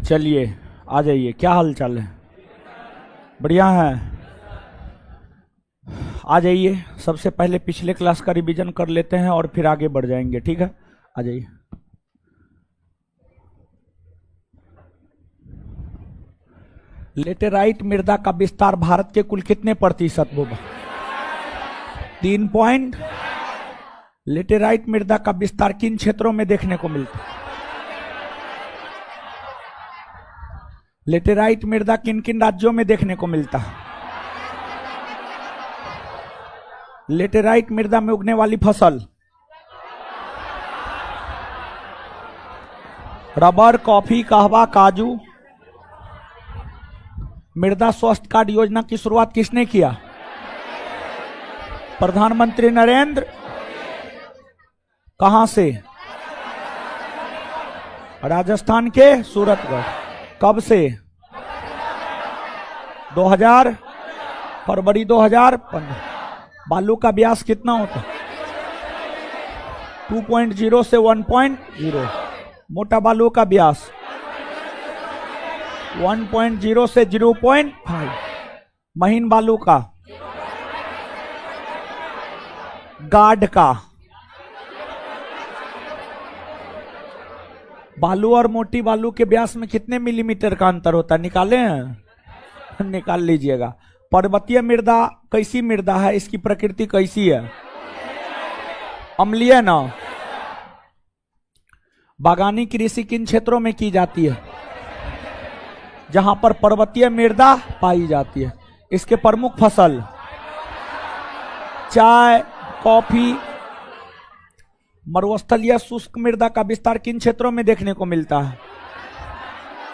चलिए आ जाइए, क्या हाल चाल है? बढ़िया है। आ जाइए, सबसे पहले पिछले क्लास का रिवीजन कर लेते हैं और फिर आगे बढ़ जाएंगे, ठीक है? आ जाइए। लेटेराइट मृदा का विस्तार भारत के कुल कितने प्रतिशत होगा? 3 पॉइंट। लेटेराइट मृदा का विस्तार किन क्षेत्रों में देखने को मिलता है? लेटेराइट मृदा किन किन राज्यों में देखने को मिलता है? लेटेराइट मृदा में उगने वाली फसल रबर, कॉफी, कहवा, काजू। मृदा स्वास्थ्य कार्ड योजना की शुरुआत किसने किया? प्रधानमंत्री नरेंद्र। कहां से? राजस्थान के सूरतगढ़। कब से? 2000 फरवरी 2015। बालू का व्यास कितना होता है? 2.0 से 1.0। मोटा बालू का व्यास 1.0 से 0.5। महीन बालू का, गाढ़ का। बालू और मोटी बालू के व्यास में कितने मिलीमीटर का अंतर होता है? निकाले हैं? निकाल लीजिएगा। पर्वतीय मृदा कैसी मृदा है? इसकी प्रकृति कैसी है? अम्लीय ना। बागानी कृषि किन क्षेत्रों में की जाती है? जहां पर पर्वतीय मृदा पाई जाती है। इसके प्रमुख फसल चाय, कॉफी। मरुस्थलीय शुष्क मृदा का विस्तार किन क्षेत्रों में देखने को मिलता है?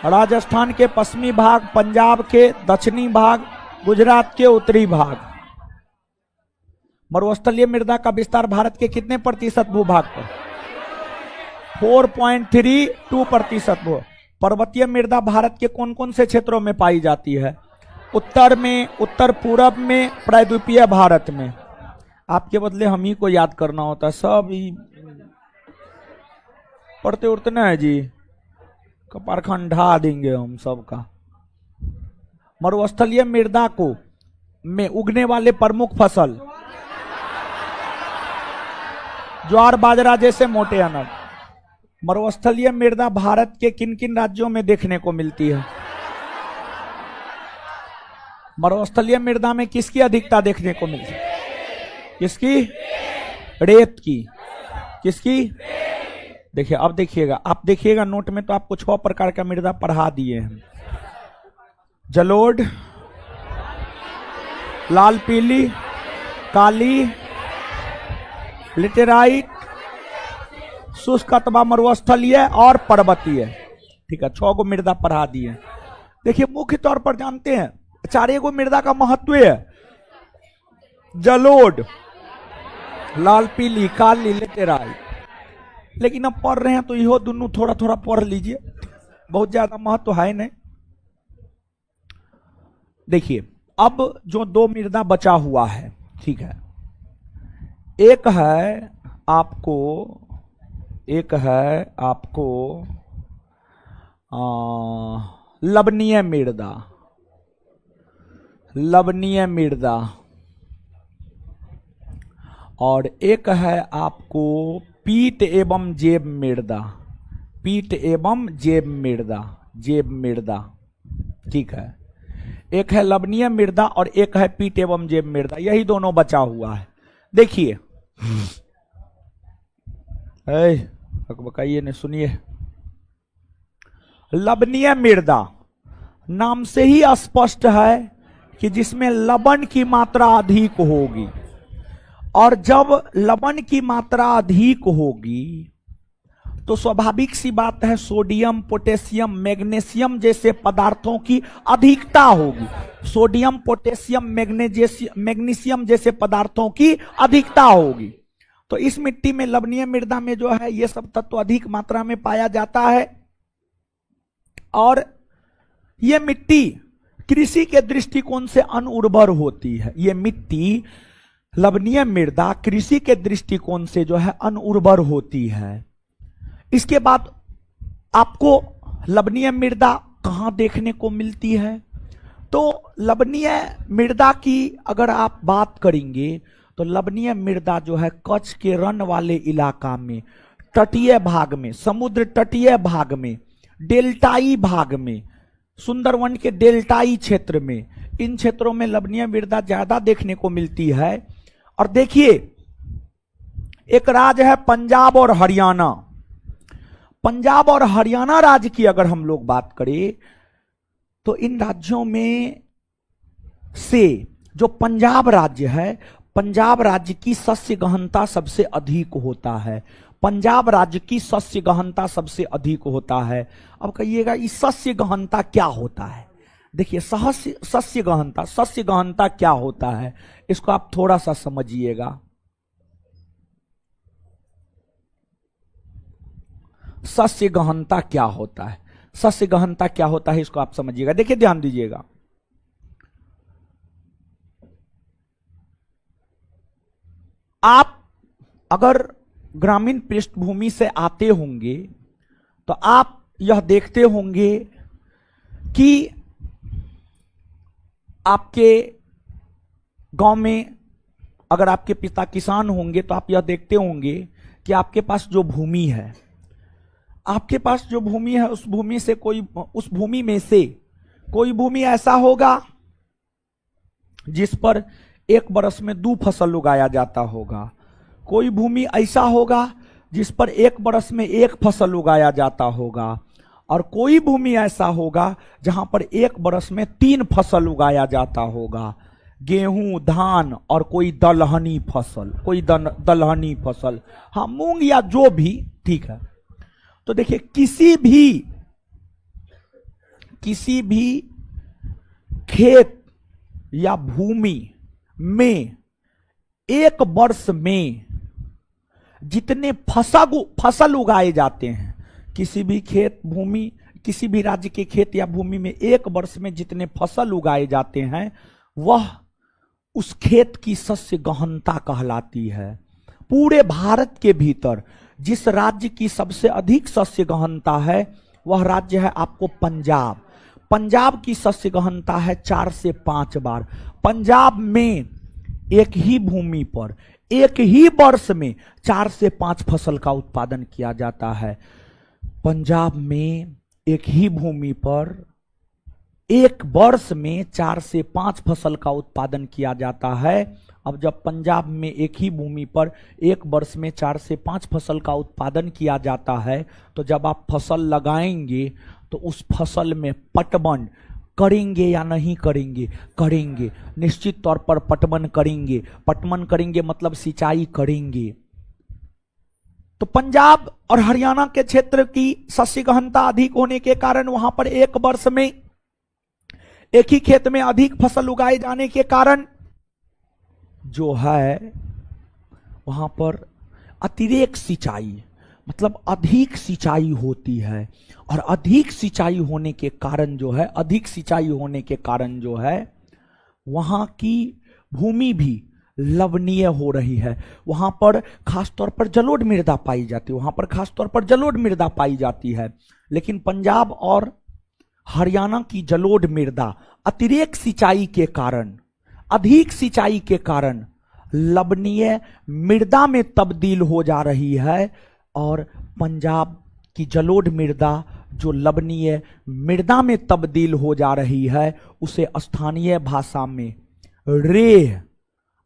राजस्थान के पश्चिमी भाग, पंजाब के दक्षिणी भाग, गुजरात के उत्तरी भाग। मरुस्थलीय मृदा का विस्तार भारत के कितने प्रतिशत भूभाग पर? 4.32%। पर्वतीय मृदा भारत के कौन कौन से क्षेत्रों में पाई जाती है? उत्तर में, उत्तर पूर्व में, प्रायद्वीपीय भारत में। आपके बदले हम ही को याद करना होता है, सब पढ़ते उड़ते ना है जी, कपार खंडा देंगे हम सबका। मरुस्थलीय मृदा को में उगने वाले प्रमुख फसल ज्वार, बाजरा जैसे मोटे अनाज। मरुस्थलीय मृदा भारत के किन किन राज्यों में देखने को मिलती है? मरुस्थलीय मृदा में किसकी अधिकता देखने को मिलती है? किसकी? रेत की। किसकी? देखिए, अब देखिएगा, आप देखिएगा नोट में तो आपको 6 प्रकार का मृदा पढ़ा दिए हैं। जलोढ़, लाल पीली, काली, लेटेराइट, शुष्क अथवा मरुस्थलीय और पर्वतीय। ठीक है, 6 गो मृदा पढ़ा दिए। देखिए, मुख्य तौर पर जानते हैं 4 गो मृदा का महत्व है। जलोढ़, लाल पीली, काली, लेटेराइट। लेकिन अब पढ़ रहे हैं तो यो दोनों थोड़ा थोड़ा पढ़ लीजिए, बहुत ज्यादा महत्व है नहीं। देखिए, अब जो 2 मृदा बचा हुआ है, ठीक है, एक है आपको लवणीय मृदा। लवणीय मृदा। और एक है आपको पीट एवं जैव मृदा। पीट एवं जैव मृदा। जैव मृदा, ठीक है। एक है लवणीय मृदा और एक है पीट एवं जैव मृदा। यही दोनों बचा हुआ है। देखिए, बताइए ने, सुनिए। लवणीय मृदा नाम से ही स्पष्ट है कि जिसमें लवण की मात्रा अधिक होगी। और जब लवण की मात्रा अधिक होगी तो स्वाभाविक सी बात है सोडियम, पोटेशियम, मैग्नीशियम जैसे पदार्थों की अधिकता होगी। सोडियम, पोटेशियम, मैग्नीशियम जैसे पदार्थों की अधिकता होगी। तो इस मिट्टी में, लवणीय मृदा में जो है, ये सब तत्व अधिक मात्रा में पाया जाता है। और ये मिट्टी कृषि के दृष्टिकोण से अनउर्वर होती है। ये मिट्टी, लवणीय मृदा, कृषि के दृष्टिकोण से जो है अनउर्वर होती है। इसके बाद आपको लवणीय मृदा कहां देखने को मिलती है? तो लवणीय मृदा की अगर आप बात करेंगे तो लवणीय मृदा जो है कच्छ के रण वाले इलाका में, तटीय भाग में, समुद्र तटीय भाग में, डेल्टाई भाग में, सुंदरवन के डेल्टाई क्षेत्र में, इन क्षेत्रों में लवणीय मृदा ज्यादा देखने को मिलती है। और देखिए, एक राज्य है पंजाब और हरियाणा। पंजाब और हरियाणा राज्य की अगर हम लोग बात करें तो इन राज्यों में से जो पंजाब राज्य है, पंजाब राज्य की सस्य गहनता सबसे अधिक होता है। पंजाब राज्य की सस्य गहनता सबसे अधिक होता है। अब कहिएगा इस सस्य गहनता क्या होता है? देखिए, सस्य गहनता क्या होता है, इसको आप थोड़ा सा समझिएगा। सस्य गहनता क्या होता है, सस्य गहनता क्या होता है, इसको आप समझिएगा। देखिए, ध्यान दीजिएगा। आप अगर ग्रामीण पृष्ठभूमि से आते होंगे तो आप यह देखते होंगे कि आपके गांव में अगर आपके पिता किसान होंगे तो आप यह देखते होंगे कि आपके पास जो भूमि है, आपके पास जो भूमि है, उस भूमि में से कोई भूमि ऐसा होगा जिस पर एक बरस में 2 फसल उगाया जाता होगा। कोई भूमि ऐसा होगा जिस पर एक बरस में 1 फसल उगाया जाता होगा। और कोई भूमि ऐसा होगा जहां पर एक बरस में 3 फसल उगाया जाता होगा। गेहूं, धान और कोई दलहनी फसल, दलहनी फसल, हाँ, मूंग या जो भी, ठीक है। तो देखिए, किसी भी खेत या भूमि में एक वर्ष में जितने फसल उगाए जाते हैं, किसी भी खेत भूमि, किसी भी राज्य के खेत या भूमि में एक वर्ष में जितने फसल उगाए जाते हैं, वह उस खेत की सस्य गहनता कहलाती है। पूरे भारत के भीतर जिस राज्य की सबसे अधिक सस्य गहनता है वह राज्य है आपको पंजाब। पंजाब की सस्य गहनता है 4 से 5 बार। पंजाब में एक ही भूमि पर एक ही वर्ष में 4 से 5 फसल का उत्पादन किया जाता है। पंजाब में एक ही भूमि पर एक वर्ष में 4 से 5 फसल का उत्पादन किया जाता है। अब जब पंजाब में एक ही भूमि पर एक वर्ष में 4 से 5 फसल का उत्पादन किया जाता है, तो जब आप फसल लगाएंगे तो उस फसल में पटवन करेंगे या नहीं करेंगे? करेंगे, निश्चित तौर पर पटवन करेंगे। पटवन करेंगे मतलब सिंचाई करेंगे। तो पंजाब और हरियाणा के क्षेत्र की सस्य गहनता अधिक होने के कारण वहां पर एक वर्ष में एक ही खेत में अधिक फसल उगाए जाने के कारण जो है वहां पर अतिरेक सिंचाई, मतलब अधिक सिंचाई होती है। और अधिक सिंचाई होने के कारण जो है वहां की भूमि भी लवणीय हो रही है। वहां पर खासतौर पर जलोढ़ मृदा पाई जाती है। लेकिन पंजाब और हरियाणा की जलोढ़ मृदा अतिरेक सिंचाई के कारण, अधिक सिंचाई के कारण लवणीय मृदा में तब्दील हो जा रही है। और पंजाब की जलोढ़ मृदा जो लवणीय मृदा में तब्दील हो जा रही है उसे स्थानीय भाषा में रेह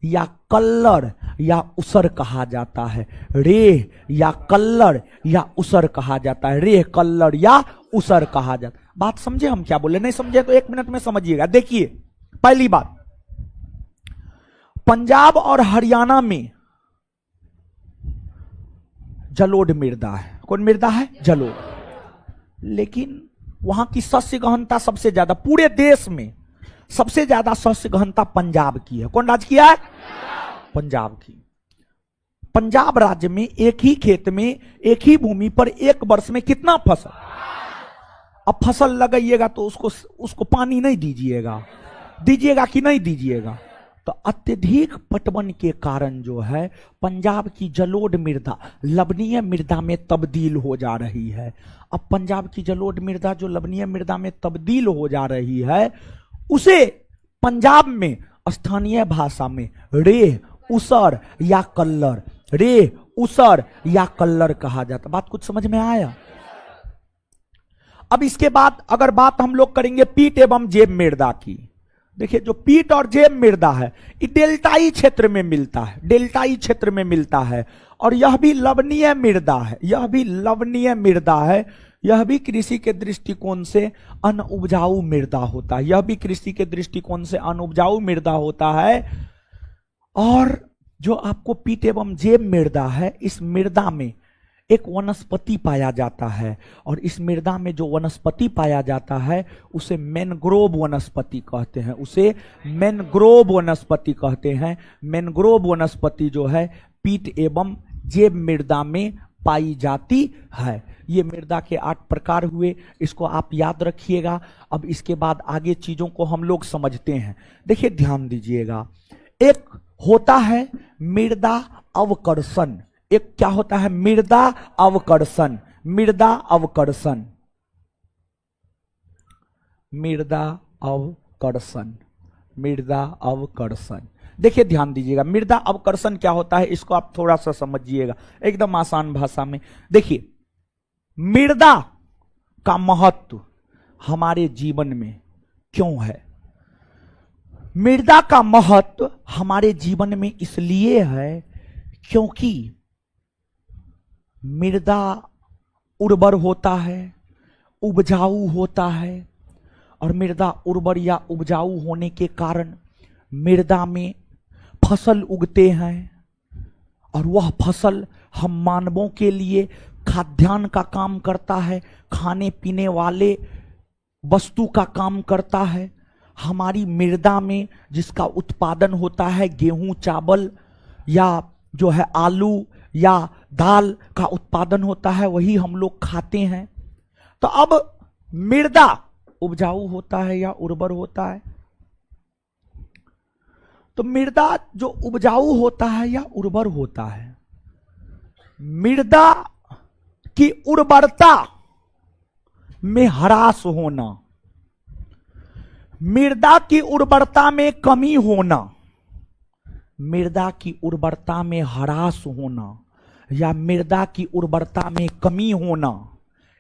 या कल्लर या उसर कहा जाता है। रेह या कल्लर या उसर कहा जाता है। रेह, कल्लर या उसर कहा जाता है। बात समझे हम क्या बोले? नहीं समझे तो 1 मिनट में समझिएगा। देखिए, पहली बात, पंजाब और हरियाणा में जलोढ़ मृदा है। कौन मृदा है? जलोढ़। लेकिन वहां की सस्य गहनता सबसे ज्यादा, पूरे देश में सबसे ज्यादा सस्य गहनता पंजाब की है। कौन राज्य की है? पंजाब की। पंजाब राज्य में एक ही खेत में एक ही भूमि पर एक वर्ष में कितना फसल? अब फसल लगाइएगा तो उसको पानी नहीं दीजिएगा कि नहीं दीजिएगा? तो अत्यधिक पटवन के कारण जो है पंजाब की जलोढ़ मृदा लवणीय मृदा में तब्दील हो जा रही है। अब पंजाब की जलोढ़ मृदा जो लवणीय मृदा में तब्दील हो जा रही है, उसे पंजाब में स्थानीय भाषा में रेह, उसर या कल्लर, रेह, उसर या कल्लर कहा जाता। बात कुछ समझ में आया? अब इसके बाद अगर बात हम लोग करेंगे पीट एवं जेब मृदा की, देखिए जो पीट और जेब मृदा है ये डेल्टाई क्षेत्र में मिलता है, डेल्टाई क्षेत्र में मिलता है, और यह भी लवणीय मृदा है, यह भी लवणीय मृदा है। यह भी कृषि के दृष्टिकोण से अनउपजाऊ मृदा होता है, यह भी कृषि के दृष्टिकोण से अनउपजाऊ मृदा होता है। और जो आपको पीट एवं जेब मृदा है, इस मृदा में एक वनस्पति पाया जाता है, और इस मृदा में जो वनस्पति पाया जाता है उसे मैनग्रोव वनस्पति कहते हैं, उसे मैनग्रोव वनस्पति कहते हैं। मैनग्रोव वनस्पति जो है पीट एवं जेब मृदा में पाई जाती है। ये मृदा के 8 प्रकार हुए, इसको आप याद रखिएगा। अब इसके बाद आगे चीजों को हम लोग समझते हैं। देखिए ध्यान दीजिएगा, एक होता है मृदा अवकर्षण, एक क्या होता है? मृदा अवकर्षण, मृदा अवकर्षण, मृदा अवकर्षण, मृदा अवकर्षण। देखिए ध्यान दीजिएगा, मृदा अवकर्षण क्या होता है इसको आप थोड़ा सा समझिएगा एकदम आसान भाषा में। देखिए मृदा का महत्व हमारे जीवन में क्यों है? मृदा का महत्व हमारे जीवन में इसलिए है क्योंकि मृदा उर्वर होता है, उपजाऊ होता है, और मृदा उर्वर या उपजाऊ होने के कारण मृदा में फसल उगते हैं, और वह फसल हम मानवों के लिए खाद्यान्न का काम करता है, खाने पीने वाले वस्तु का काम करता है। हमारी मृदा में जिसका उत्पादन होता है, गेहूं, चावल या जो है आलू या दाल का उत्पादन होता है, वही हम लोग खाते हैं। तो अब मृदा उपजाऊ होता है या उर्वर होता है? तो मृदा जो उपजाऊ होता है या उर्वर होता है, मृदा की उर्वरता में ह्रास होना, मृदा की उर्वरता में कमी होना, मृदा की उर्वरता में ह्रास होना या मृदा की उर्वरता में कमी होना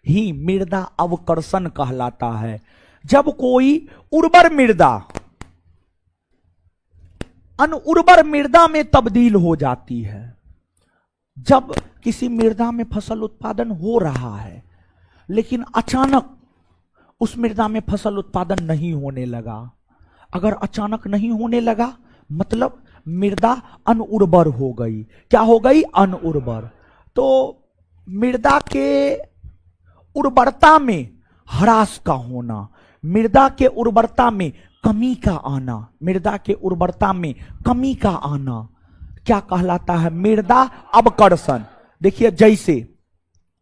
ही मृदा अवकर्षण कहलाता है। जब कोई उर्वर मृदा अनुर्वर मृदा में तब्दील हो जाती है, जब किसी मृदा में फसल उत्पादन हो रहा है लेकिन अचानक उस मृदा में फसल उत्पादन नहीं होने लगा, अगर अचानक नहीं होने लगा मतलब मृदा अनुर्वर हो गई। क्या हो गई? अनुर्वर। तो मृदा के उर्वरता में ह्रास का होना, मृदा के उर्वरता में कमी का आना, मृदा के उर्वरता में कमी का आना क्या कहलाता है? मृदा अवकर्षण। देखिए जैसे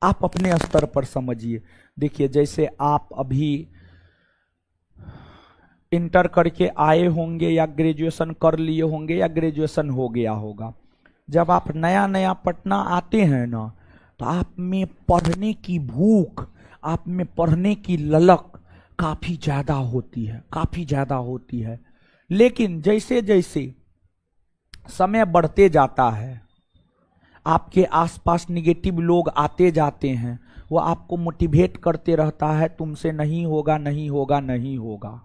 आप अपने स्तर पर समझिए, देखिए जैसे आप अभी इंटर करके आए होंगे या ग्रेजुएशन कर लिए होंगे या ग्रेजुएशन हो गया होगा, जब आप नया नया पटना आते हैं ना, तो आप में पढ़ने की भूख, आप में पढ़ने की ललक काफी ज्यादा होती है, काफी ज्यादा होती है। लेकिन जैसे जैसे समय बढ़ते जाता है, आपके आसपास निगेटिव लोग आते जाते हैं, वो आपको मोटिवेट करते रहता है, तुमसे नहीं होगा, नहीं होगा, नहीं होगा,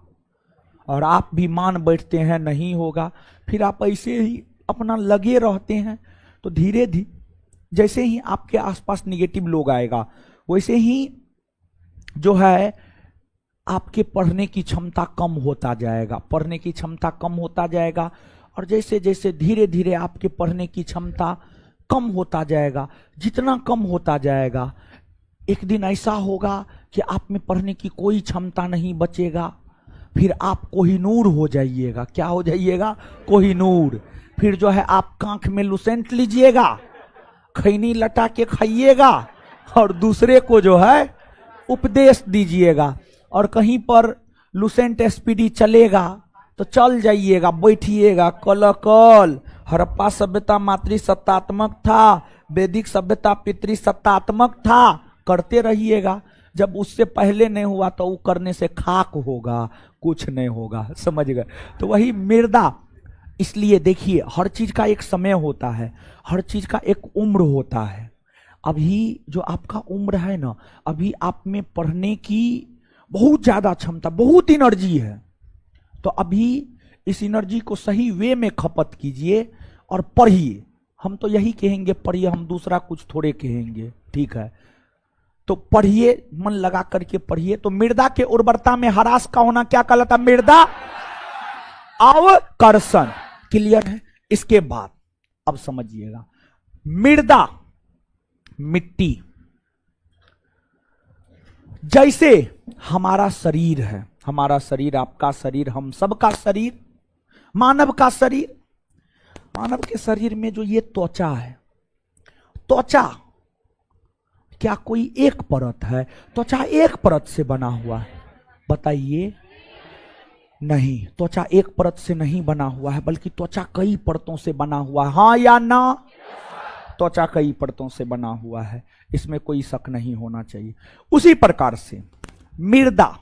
और आप भी मान बैठते हैं नहीं होगा। फिर आप ऐसे ही अपना लगे रहते हैं। तो धीरे धीरे जैसे ही आपके आसपास निगेटिव लोग आएगा, वैसे ही जो है आपके पढ़ने की क्षमता कम होता जाएगा, पढ़ने की क्षमता कम होता जाएगा। और जैसे जैसे धीरे धीरे आपके पढ़ने की क्षमता कम होता जाएगा, जितना कम होता जाएगा, एक दिन ऐसा होगा कि आप में पढ़ने की कोई क्षमता नहीं बचेगा, फिर आप कोहिनूर हो जाइएगा। क्या हो जाइएगा? कोहिनूर। फिर जो है आप कांख में लुसेंट लीजिएगा, खैनी लटा के खाइएगा और दूसरे को जो है उपदेश दीजिएगा। और कहीं पर लुसेंट एसपीडी चलेगा तो चल जाइएगा, बैठिएगा। कल कल हड़प्पा सभ्यता मातृ सत्तात्मक था, वैदिक सभ्यता पितृ सत्तात्मक था, करते रहिएगा। जब उससे पहले नहीं हुआ तो वो करने से खाक होगा, कुछ नहीं होगा, समझ गए। तो वही मृदा। इसलिए देखिए, हर चीज का एक समय होता है, हर चीज का एक उम्र होता है। अभी जो आपका उम्र है ना, अभी आप में पढ़ने की बहुत ज्यादा क्षमता, बहुत एनर्जी है। तो अभी इस एनर्जी को सही वे में खपत कीजिए और पढ़िए। हम तो यही कहेंगे पढ़िए, हम दूसरा कुछ थोड़े कहेंगे, ठीक है। तो पढ़िए, मन लगा करके पढ़िए। तो मृदा के उर्वरता में ह्रास का होना क्या कहलाता? मृदा अवकर्षण। क्लियर है? इसके बाद अब समझिएगा, मृदा मिट्टी, जैसे हमारा शरीर है, हमारा शरीर, आपका शरीर, हम सबका शरीर, मानव का शरीर, मानव के शरीर में जो ये त्वचा है, त्वचा क्या कोई एक परत है? त्वचा एक परत से बना हुआ है? बताइए। नहीं, त्वचा एक परत से नहीं बना हुआ है, बल्कि त्वचा कई परतों से बना हुआ है। हाँ या ना? त्वचा कई परतों से बना हुआ है, इसमें कोई शक नहीं होना चाहिए। उसी प्रकार से मृदा,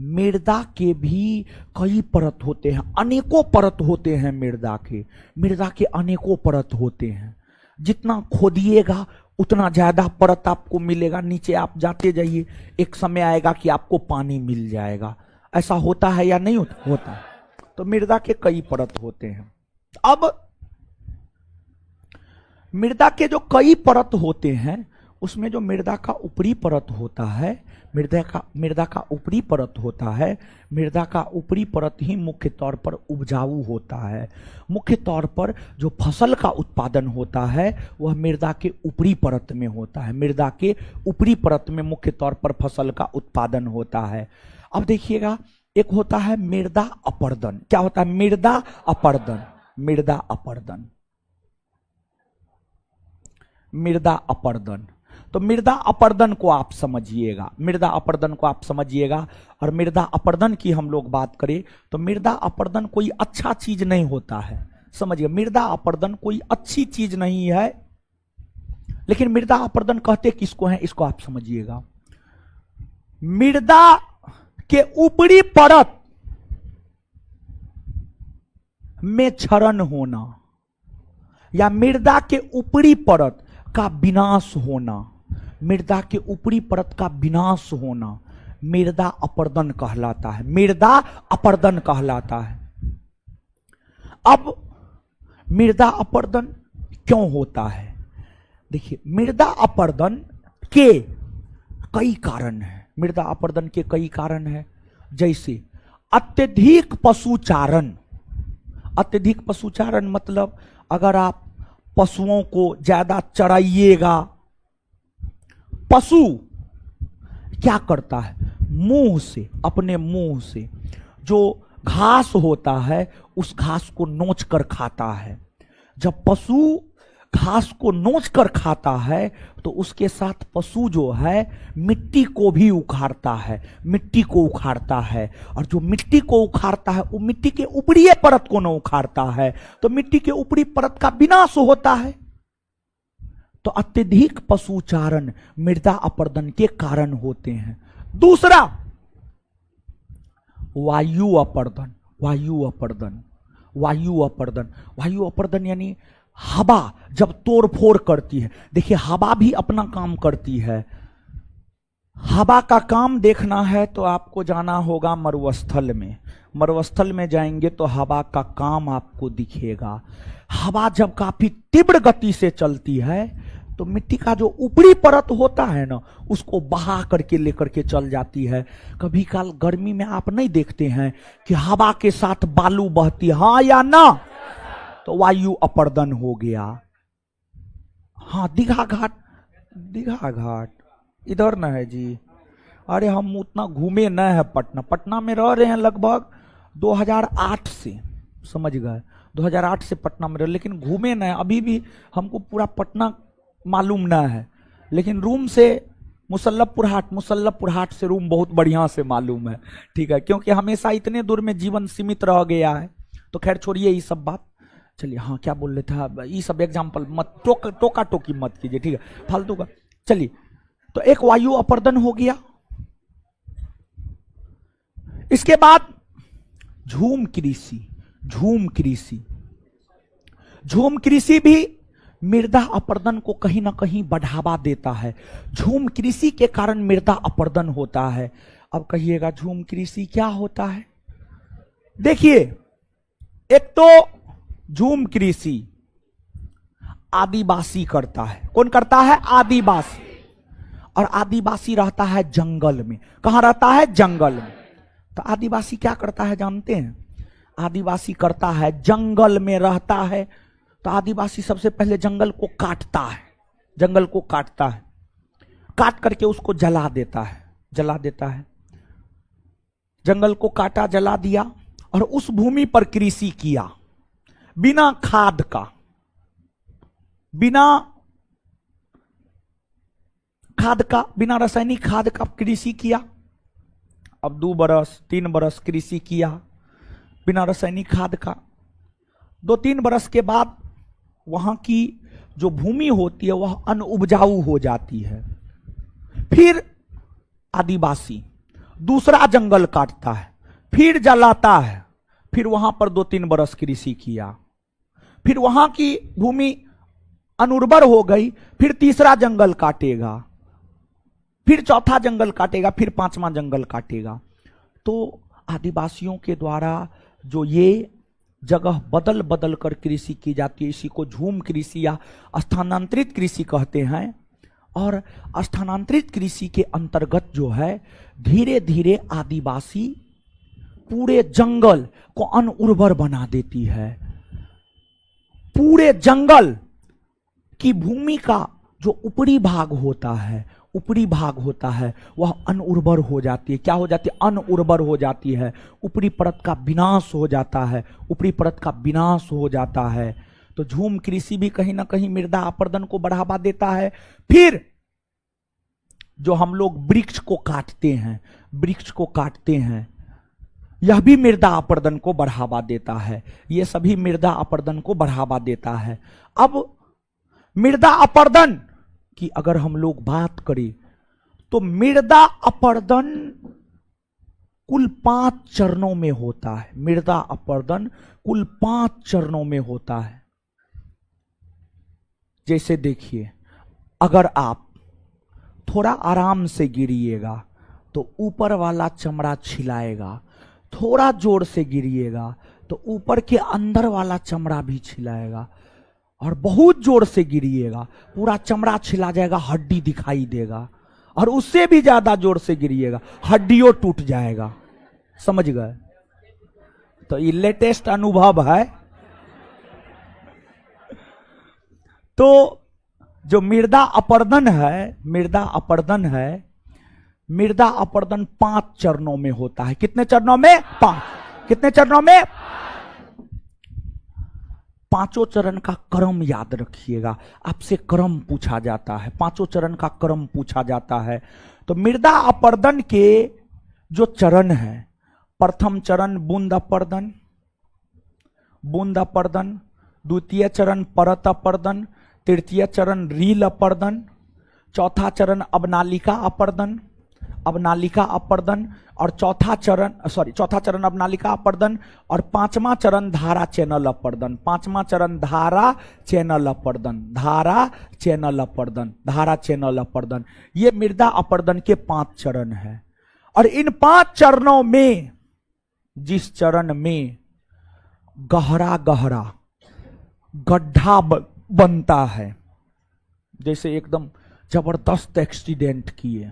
मृदा के भी कई परत होते हैं, अनेकों परत होते हैं मृदा के अनेकों परत होते हैं। जितना खोदिएगा उतना ज्यादा परत आपको मिलेगा। नीचे आप जाते जाइए, एक समय आएगा कि आपको पानी मिल जाएगा। ऐसा होता है या नहीं होता? तो मृदा के कई परत होते हैं। अब मृदा के जो कई परत होते हैं, उसमें जो मृदा का ऊपरी परत होता है, मृदा का ऊपरी परत होता है, मृदा का ऊपरी परत ही मुख्य तौर पर उपजाऊ होता है। मुख्य तौर पर जो फसल का उत्पादन होता है वह मृदा के ऊपरी परत में होता है। मृदा के ऊपरी परत में मुख्य तौर पर फसल का उत्पादन होता है। अब देखिएगा, एक होता है मृदा अपर्दन। क्या होता है? मृदा अपर्दन। मृदा अपर्दन, मृदा अपर्दन। तो मृदा अपर्दन को आप समझिएगा, मृदा अपर्दन को आप समझिएगा। और मृदा अपर्दन की हम लोग बात करें तो मृदा अपर्दन कोई अच्छा चीज नहीं होता है, समझिए। मृदा अपर्दन कोई अच्छी चीज नहीं है, लेकिन मृदा अपर्दन कहते किसको है, इसको आप समझिएगा। मृदा के ऊपरी परत में क्षरण होना या मृदा के ऊपरी परत का विनाश होना, मृदा के ऊपरी परत का विनाश होना मृदा अपर्दन कहलाता है। मृदा अपर्दन कहलाता है। अब मृदा अपर्दन क्यों होता है? देखिए, मृदा अपर्दन के कई कारण हैं। मृदा अपर्दन के कई कारण हैं, जैसे अत्यधिक पशुचारण। अत्यधिक पशुचारण मतलब अगर आप पशुओं को ज्यादा चराइएगा, पशु क्या करता है? मुंह से, अपने मुंह से जो घास होता है उस घास को नोच कर खाता है। जब पशु घास को नोच कर खाता है तो उसके साथ पशु जो है मिट्टी को भी उखाड़ता है, मिट्टी को उखाड़ता है। और जो मिट्टी को उखाड़ता है वो मिट्टी के ऊपरी परत को न उखाड़ता है, तो मिट्टी के ऊपरी परत का विनाश होता है। तो अत्यधिक पशुचारण मृदा अपर्दन के कारण होते हैं। दूसरा, वायु अपर्दन। वायु अपर्दन, वायु अपर्दन, वायु अपर्दन यानी हवा जब तोड़फोड़ करती है। देखिए, हवा भी अपना काम करती है। हवा का काम देखना है तो आपको जाना होगा मरुस्थल में। मरुस्थल में जाएंगे तो हवा का काम आपको दिखेगा। हवा जब काफी तीव्र गति से चलती है तो मिट्टी का जो ऊपरी परत होता है ना, उसको बहा करके लेकर के चल जाती है। कभी काल गर्मी में आप नहीं देखते हैं कि हवा के साथ बालू बहती, हाँ या ना? तो वायु अपर्दन हो गया। हाँ, दीघा घाट, दीघा घाट इधर न है जी। अरे हम उतना घूमे न है पटना। पटना में रह रहे हैं लगभग 2008 से, समझ गए, 2008 से पटना में रह, लेकिन घूमे न है। अभी भी हमको पूरा पटना मालूम न है, लेकिन रूम से मुसल्लफपुर हाट से रूम बहुत बढ़िया से मालूम है, ठीक है, क्योंकि हमेशा इतने दूर में जीवन सीमित रह गया है। तो खैर छोड़िए ये सब बात, चलिए हाँ क्या बोल रहे थे, ये सब एग्जाम्पल मत टोका टोकी मत कीजिए, ठीक है, फालतू का। चलिए तो एक वायु अपर्दन हो गया। इसके बाद झूम कृषि भी मृदा अपर्दन को कहीं ना कहीं बढ़ावा देता है। झूम कृषि के कारण मृदा अपर्दन होता है। अब कहिएगा झूम कृषि क्या होता है? देखिए, एक तो झूम कृषि आदिवासी करता है। कौन करता है? आदिवासी। और आदिवासी रहता है जंगल में। कहां रहता है? जंगल में। तो आदिवासी क्या करता है जानते हैं? आदिवासी करता है, जंगल में रहता है, तो आदिवासी सबसे पहले जंगल को काटता है, काट करके उसको जला देता है। जंगल को काटा, जला दिया और उस भूमि पर कृषि किया, बिना खाद का, बिना रासायनिक खाद का कृषि किया। अब 2 बरस 3 बरस कृषि किया बिना रासायनिक खाद का। 2-3 बरस के बाद वहां की जो भूमि होती है वह अनउपजाऊ हो जाती है। फिर आदिवासी दूसरा जंगल काटता है, फिर जलाता है, फिर वहां पर 2-3 बरस कृषि किया, फिर वहां की भूमि अनुर्वर हो गई, फिर तीसरा जंगल काटेगा, फिर चौथा जंगल काटेगा, फिर 5वां जंगल काटेगा। तो आदिवासियों के द्वारा जो ये जगह बदल बदल कर कृषि की जाती है, इसी को झूम कृषि या स्थानांतरित कृषि कहते हैं। और स्थानांतरित कृषि के अंतर्गत जो है धीरे धीरे आदिवासी पूरे जंगल को अनउर्वर बना देती है। पूरे जंगल की भूमि का जो ऊपरी भाग होता है वह अनउर्वर हो जाती है। क्या हो जाती है? अनउर्वर हो जाती है। ऊपरी परत का विनाश हो जाता है। तो झूम कृषि भी कहीं ना कहीं मृदा अपर्दन को बढ़ावा देता है। फिर जो हम लोग वृक्ष को काटते हैं, यह भी मृदा अपर्दन को बढ़ावा देता है। ये सभी मृदा अपर्दन को बढ़ावा देता है। अब मृदा अपर्दन की अगर हम लोग बात करें तो मृदा अपर्दन कुल 5 चरणों में होता है। मृदा अपर्दन कुल 5 चरणों में होता है। जैसे देखिए, अगर आप थोड़ा आराम से गिरिएगा तो ऊपर वाला चमड़ा छिलाएगा, थोड़ा जोर से गिरिएगा तो ऊपर के अंदर वाला चमड़ा भी छिलाएगा, और बहुत जोर से गिरिएगा पूरा चमड़ा छिला जाएगा, हड्डी दिखाई देगा, और उससे भी ज्यादा जोर से गिरिएगा हड्डियों टूट जाएगा। समझ गए? तो ये लेटेस्ट अनुभव है। तो जो मृदा अपर्दन है, 5 चरणों में होता है। कितने चरणों में? 5। कितने चरणों में? 5 चरण का क्रम याद रखिएगा। आपसे क्रम पूछा जाता है, 5 चरण का क्रम पूछा जाता है। तो मृदा अपर्दन के जो चरण है, प्रथम चरण बूंद अपर्दन, द्वितीय चरण परत अपर्दन, तृतीय चरण रील अपर्दन, चौथा चरण अवनालिका अपर्दन, और चौथा चरण अवनालिका अपर्दन, और 5वां चरण धारा चैनल अपर्दन। 5वां चरण धारा चैनल अपर्दन। ये मृदा अपर्दन के 5 चरण है। और इन 5 चरणों में जिस चरण में गहरा गड्ढा बनता है, जैसे एकदम जबरदस्त एक्सीडेंट किए,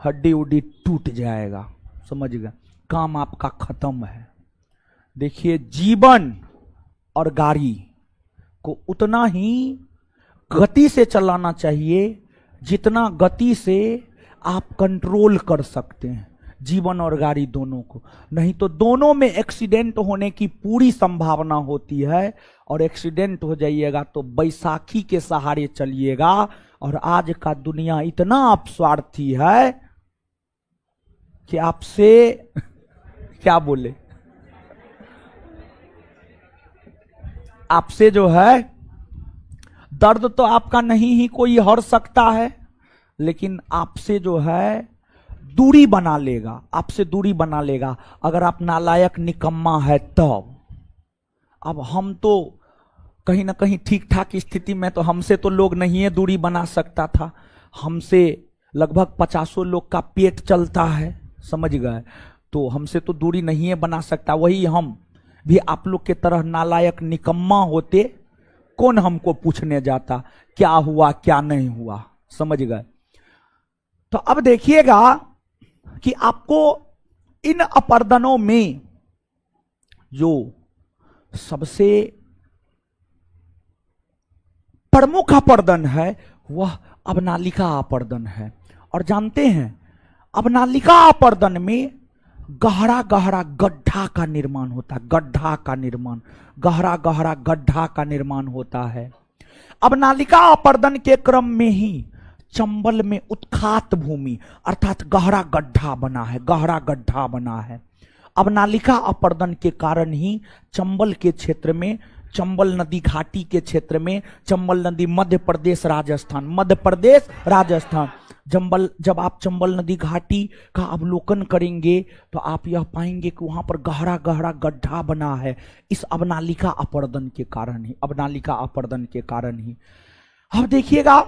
हड्डी उड्डी टूट जाएगा, समझ गए, काम आपका खत्म है। देखिए, जीवन और गाड़ी को उतना ही गति से चलाना चाहिए जितना गति से आप कंट्रोल कर सकते हैं, जीवन और गाड़ी दोनों को। नहीं तो दोनों में एक्सीडेंट होने की पूरी संभावना होती है, और एक्सीडेंट हो जाइएगा तो बैसाखी के सहारे चलिएगा और आज का दुनिया इतना अपस्वार्थी है कि आपसे क्या बोले, आपसे जो है दर्द तो आपका नहीं ही कोई हर सकता है, लेकिन आपसे जो है दूरी बना लेगा, आपसे दूरी बना लेगा अगर आप नालायक निकम्मा है तब। अब हम तो कहीं ना कहीं ठीक ठाक स्थिति में, तो हमसे तो लोग नहीं है दूरी बना सकता था, हमसे लगभग 50 लोग का पेट चलता है, समझ गए, तो हमसे तो दूरी नहीं है बना सकता। वही हम भी आप लोग के तरह नालायक निकम्मा होते, कौन हमको पूछने जाता क्या हुआ क्या नहीं हुआ, समझ गए। तो अब देखिएगा कि आपको इन अपर्दनों में जो सबसे प्रमुख अपर्दन है वह अबनालिका अपर्दन है। और जानते हैं अबनालिका अपर्दन में गहरा गहरा गड्ढा का निर्माण होता है, गड्ढा का निर्माण, गहरा गहरा गड्ढा का निर्माण होता है। अबनालिका अपर्दन के क्रम में ही चंबल में उत्खात भूमि अर्थात गहरा गड्ढा बना है, गहरा गड्ढा बना है। अबनालिका अपर्दन के कारण ही चंबल के क्षेत्र में, चंबल नदी घाटी के क्षेत्र में, चंबल नदी मध्य प्रदेश राजस्थान, मध्य प्रदेश राजस्थान, जब आप चंबल नदी घाटी का अवलोकन करेंगे तो आप यह पाएंगे कि वहां पर गहरा गहरा गड्ढा बना है, इस अबनालिका अपर्दन के कारण ही, अबनालिका अपर्दन के कारण ही। अब देखिएगा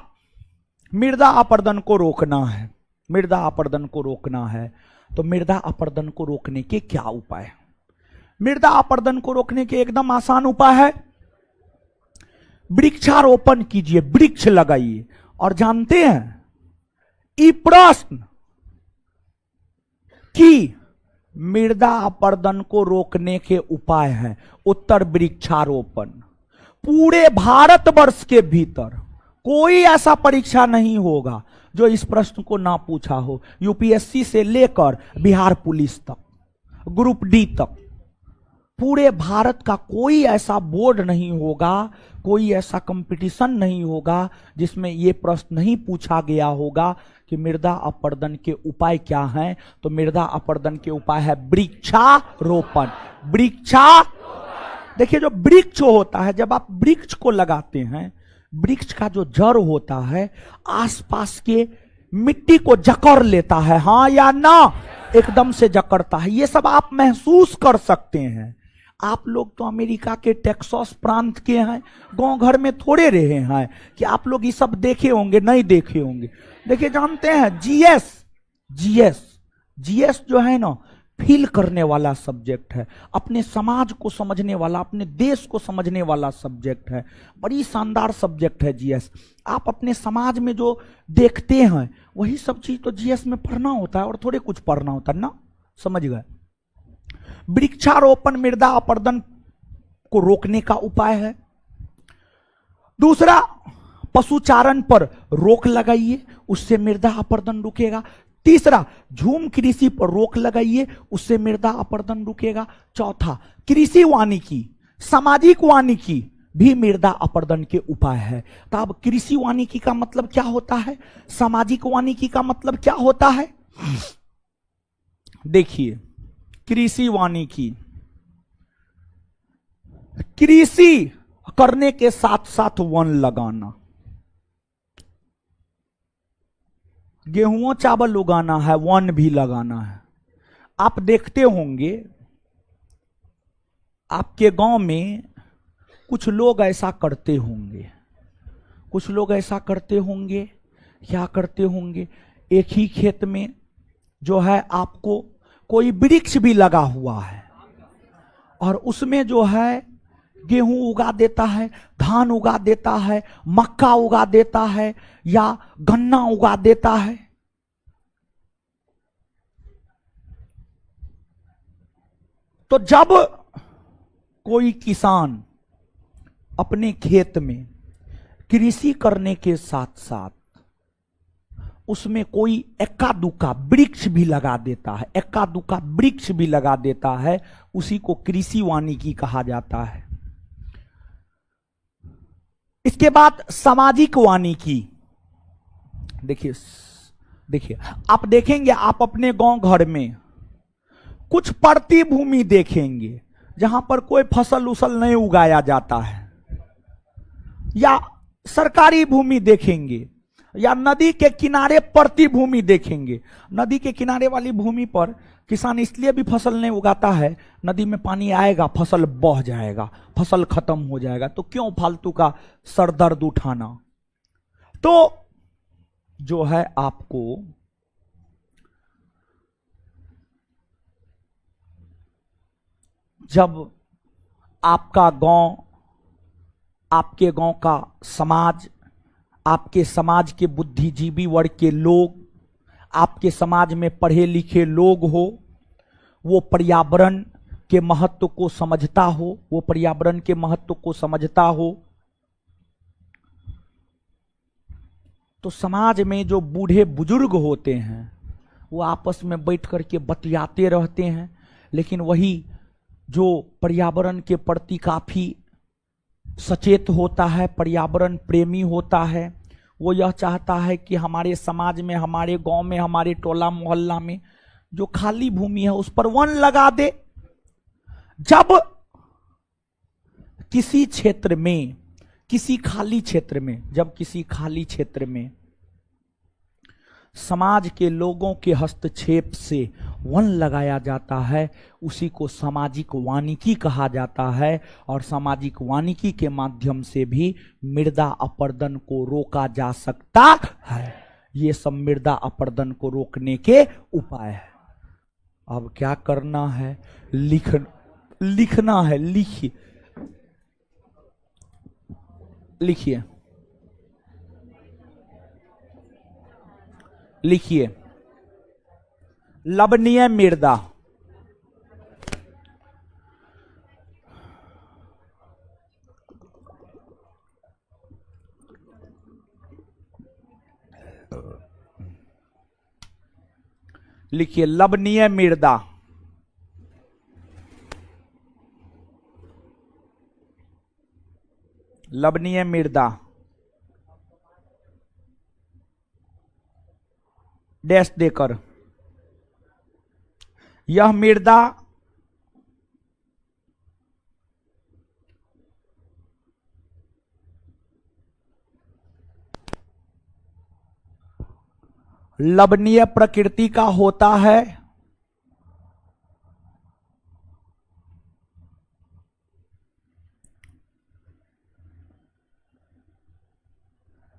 मृदा अपर्दन को रोकना है, मृदा अपर्दन को रोकना है, तो मृदा अपर्दन को रोकने के क्या उपाय है? मृदा अपर्दन को रोकने के एकदम आसान उपाय है, वृक्षारोपण कीजिए, वृक्ष लगाइए। और जानते हैं ये प्रश्न कि मृदा अपर्दन को रोकने के उपाय है, उत्तर वृक्षारोपण। पूरे भारतवर्ष के भीतर कोई ऐसा परीक्षा नहीं होगा जो इस प्रश्न को ना पूछा हो, यूपीएससी से लेकर बिहार पुलिस तक, ग्रुप डी तक, पूरे भारत का कोई ऐसा बोर्ड नहीं होगा, कोई ऐसा कंपटीशन नहीं होगा जिसमें यह प्रश्न नहीं पूछा गया होगा कि मृदा अपर्दन के उपाय क्या हैं। तो मृदा अपर्दन के उपाय है वृक्षारोपण। देखिए जो वृक्ष होता है, जब आप वृक्ष को लगाते हैं, वृक्ष का जो जड़ होता है आसपास के मिट्टी को जकड़ लेता है, हाँ या ना, एकदम से जकड़ता है। ये सब आप महसूस कर सकते हैं। आप लोग तो अमेरिका के टेक्सास प्रांत के हैं, गांव घर में थोड़े रहे हैं कि आप लोग ये सब देखे होंगे, नहीं देखे होंगे। देखिए जानते हैं जीएस जो है ना, फील करने वाला सब्जेक्ट है, अपने समाज को समझने वाला, अपने देश को समझने वाला सब्जेक्ट है, बड़ी शानदार सब्जेक्ट है जीएस। आप अपने समाज में जो देखते हैं वही सब चीज तो जीएस में पढ़ना होता है, और थोड़े कुछ पढ़ना होता है ना, समझ गए। वृक्षारोपण मृदा अपर्दन को रोकने का उपाय है। दूसरा, पशुचारण पर रोक लगाइए, उससे मृदा अपर्दन रुकेगा। तीसरा, झूम कृषि पर रोक लगाइए, उससे मृदा अपर्दन रुकेगा। चौथा, कृषि वानिकी, सामाजिक वानिकी भी मृदा अपर्दन के उपाय है। तो अब कृषि वानिकी का मतलब क्या होता है, सामाजिक वानिकी का मतलब क्या होता है? देखिए, कृषि वानिकी, कृषि करने के साथ साथ वन लगाना, गेहूं चावल उगाना है, वन भी लगाना है। आप देखते होंगे आपके गांव में कुछ लोग ऐसा करते होंगे, कुछ लोग ऐसा करते होंगे, क्या करते होंगे, एक ही खेत में जो है आपको कोई वृक्ष भी लगा हुआ है और उसमें जो है गेहूं उगा देता है, धान उगा देता है, मक्का उगा देता है या गन्ना उगा देता है। तो जब कोई किसान अपने खेत में कृषि करने के साथ साथ उसमें कोई एक्का दुक्का वृक्ष भी लगा देता है, एक्का दुक्का वृक्ष भी लगा देता है, उसी को कृषि वानिकी कहा जाता है। इसके बाद सामाजिक वानिकी, देखिए देखिए, आप देखेंगे, आप अपने गांव घर में कुछ पड़ती भूमि देखेंगे जहां पर कोई फसल उसल नहीं उगाया जाता है, या सरकारी भूमि देखेंगे, या नदी के किनारे पड़ती भूमि देखेंगे। नदी के किनारे वाली भूमि पर किसान इसलिए भी फसल नहीं उगाता है, नदी में पानी आएगा फसल बह जाएगा, फसल खत्म हो जाएगा, तो क्यों फालतू का सरदर्द उठाना। तो जो है आपको जब आपका गांव, आपके गांव का समाज, आपके समाज के बुद्धिजीवी वर्ग के लोग, आपके समाज में पढ़े लिखे लोग हो, वो पर्यावरण के महत्व को समझता हो, वो पर्यावरण के महत्व को समझता हो, तो समाज में जो बूढ़े बुजुर्ग होते हैं वो आपस में बैठ करके बतियाते रहते हैं। लेकिन वही जो पर्यावरण के प्रति काफी सचेत होता है, पर्यावरण प्रेमी होता है, वो यह चाहता है कि हमारे समाज में, हमारे गांव में, हमारे टोला मोहल्ला में जो खाली भूमि है उस पर वन लगा दे। जब किसी क्षेत्र में, किसी खाली क्षेत्र में, जब किसी खाली क्षेत्र में समाज के लोगों के हस्तक्षेप से वन लगाया जाता है, उसी को सामाजिक वानिकी कहा जाता है। और सामाजिक वानिकी के माध्यम से भी मृदा अपरदन को रोका जा सकता है। ये सब मृदा अपरदन को रोकने के उपाय है। अब क्या करना है, लिखना है। लिखिए लिखिए लिखिए, लवणीय मृदा, लिखिए लवणीय मृदा, लवणीय मृदा डैश देकर, यह मृदा लवणीय प्रकृति का होता है,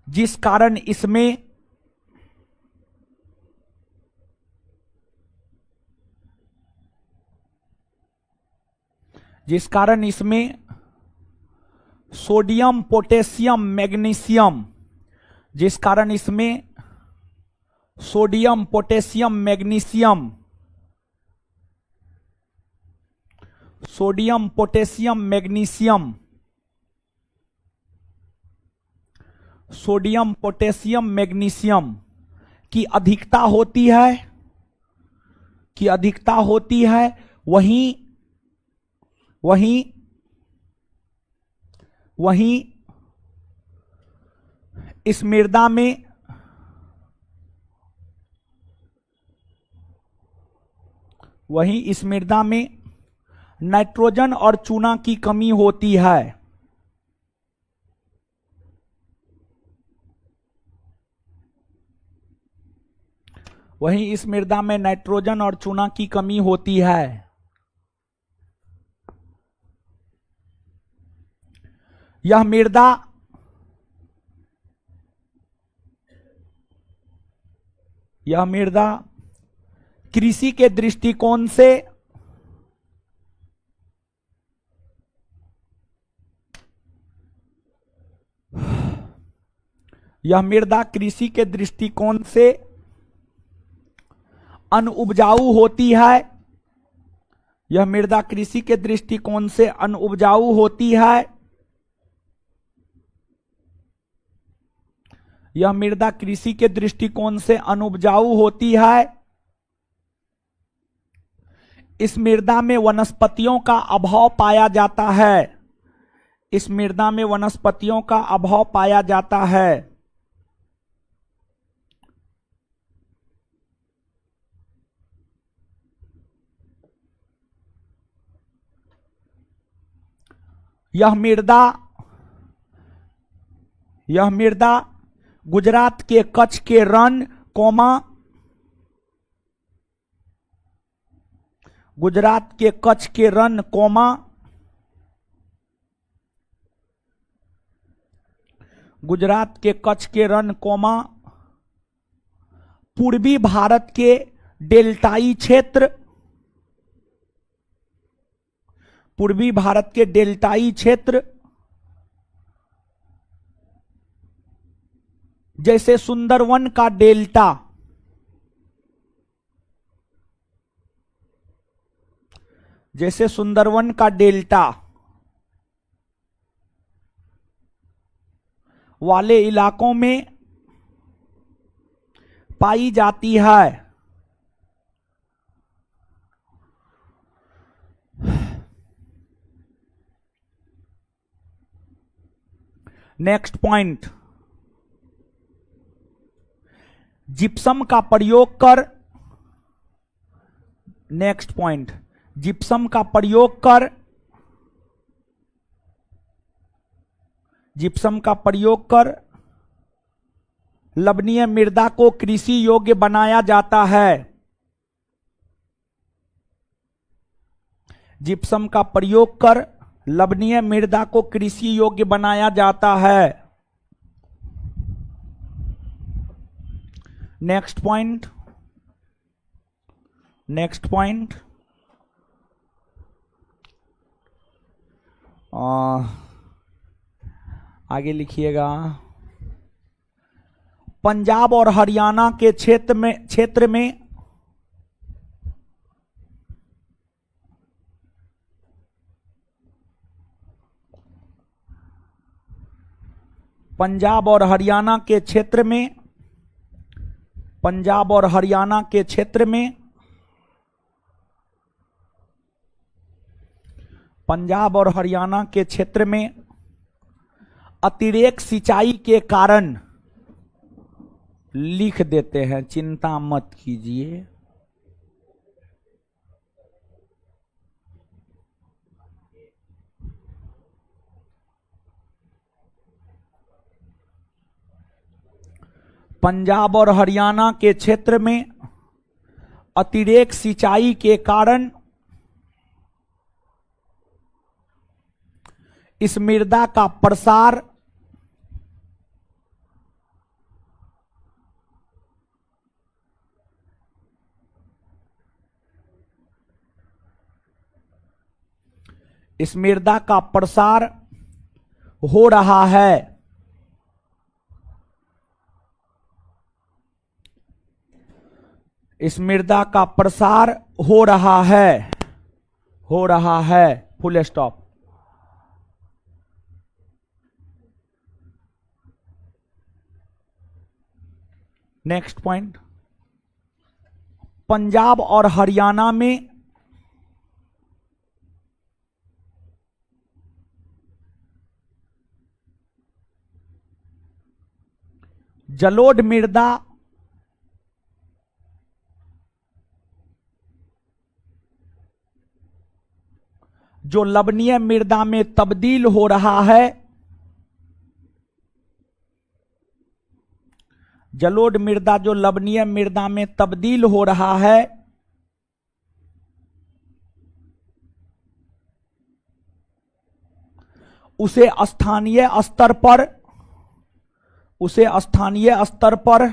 जिस कारण इसमें सोडियम पोटेशियम मैग्नीशियम, जिस कारण इसमें sodium potassium magnesium, sodium potassium magnesium, sodium potassium magnesium की अधिकता होती है, वहीं इस मृदा में नाइट्रोजन और चूना की कमी होती है। वहीं इस मृदा में नाइट्रोजन और चूना की कमी होती है। यह मृदा कृषि के दृष्टिकोण से अनुपजाऊ होती है। यह मृदा कृषि के दृष्टिकोण से अनुपजाऊ होती है। यह मृदा कृषि के दृष्टिकोण से अनुपजाऊ होती है। इस मृदा में वनस्पतियों का अभाव पाया जाता है। इस मृदा में वनस्पतियों का अभाव पाया जाता है। यह मृदा गुजरात के कच्छ के रण गुजरात के कच्छ के रण गुजरात के कच्छ के रण पूर्वी भारत के डेल्टाई क्षेत्र जैसे सुंदरवन का डेल्टा, वाले इलाकों में पाई जाती है। नेक्स्ट पॉइंट, जिप्सम का प्रयोग कर लवणीय मृदा को कृषि योग्य बनाया जाता है। जिप्सम का प्रयोग कर लवणीय मृदा को कृषि योग्य बनाया जाता है। नेक्स्ट पॉइंट, आगे लिखिएगा। पंजाब और हरियाणा के क्षेत्र में पंजाब और हरियाणा के क्षेत्र में अतिरेक सिंचाई के कारण, लिख देते हैं, चिंता मत कीजिए। पंजाब और हरियाणा के क्षेत्र में अतिरेक सिंचाई के कारण इस मृदा का प्रसार हो रहा है। इस मृदा का प्रसार हो रहा है, full stop. Next point, Punjab और हरियाणा में जलोढ़ मृदा जो लवणीय मृदा में तब्दील हो रहा है, जलोढ़ मृदा जो लवणीय मृदा में तब्दील हो रहा है, उसे स्थानीय स्तर पर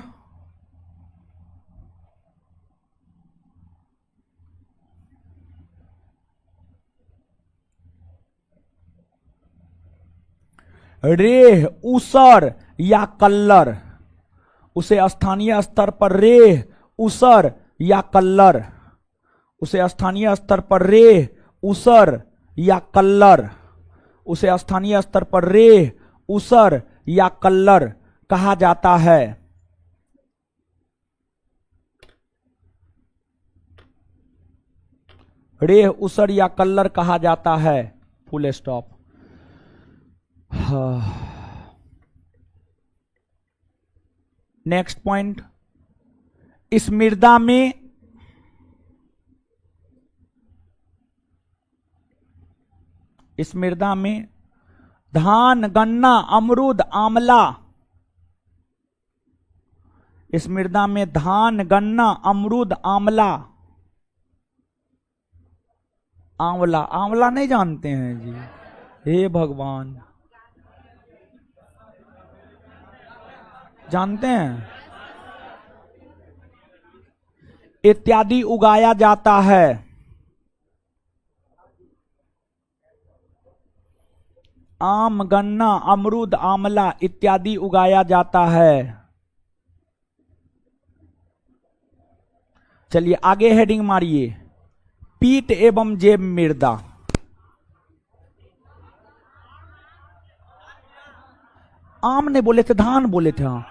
रेह, ऊसर या कल्लर, उसे स्थानीय स्तर पर रेह, ऊसर या कल्लर, उसे स्थानीय स्तर पर रेह, ऊसर या कल्लर, उसे स्थानीय स्तर पर रेह, ऊसर या कल्लर कहा जाता है। रेह, ऊसर या कल्लर कहा जाता है, फुल स्टॉप। नेक्स्ट पॉइंट, इस मृदा में धान, गन्ना, अमरूद, आंवला। इस मृदा में धान, गन्ना, अमरूद, आंवला। आंवला, आंवला नहीं जानते हैं जी? हे भगवान, जानते हैं? इत्यादि उगाया जाता है। आम, गन्ना, अमरूद, आंवला इत्यादि उगाया जाता है। चलिए आगे हेडिंग मारिए, पीट एवं जैव मृदा। आम ने बोले थे, धान बोले थे। हाँ,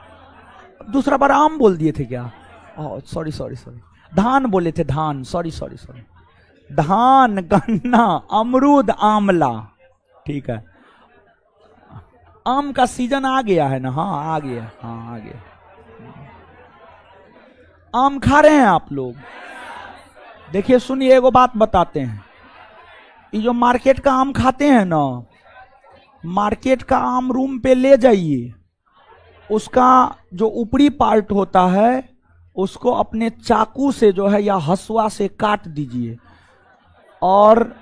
दूसरा बार आम बोल दिए थे क्या? सॉरी सॉरी सॉरी, धान बोले थे, धान, सॉरी सॉरी सॉरी। धान, गन्ना, अमरूद, आंवला। ठीक है, आम का सीजन आ गया है ना? हाँ आ गया, हाँ आ गया। आम खा रहे हैं आप लोग? देखिए सुनिए, एगो बात बताते हैं। ये जो मार्केट का आम खाते हैं ना, मार्केट का आम रूम पे ले जाइए, उसका जो ऊपरी पार्ट होता है उसको अपने चाकू से जो है या हसुआ से काट दीजिए और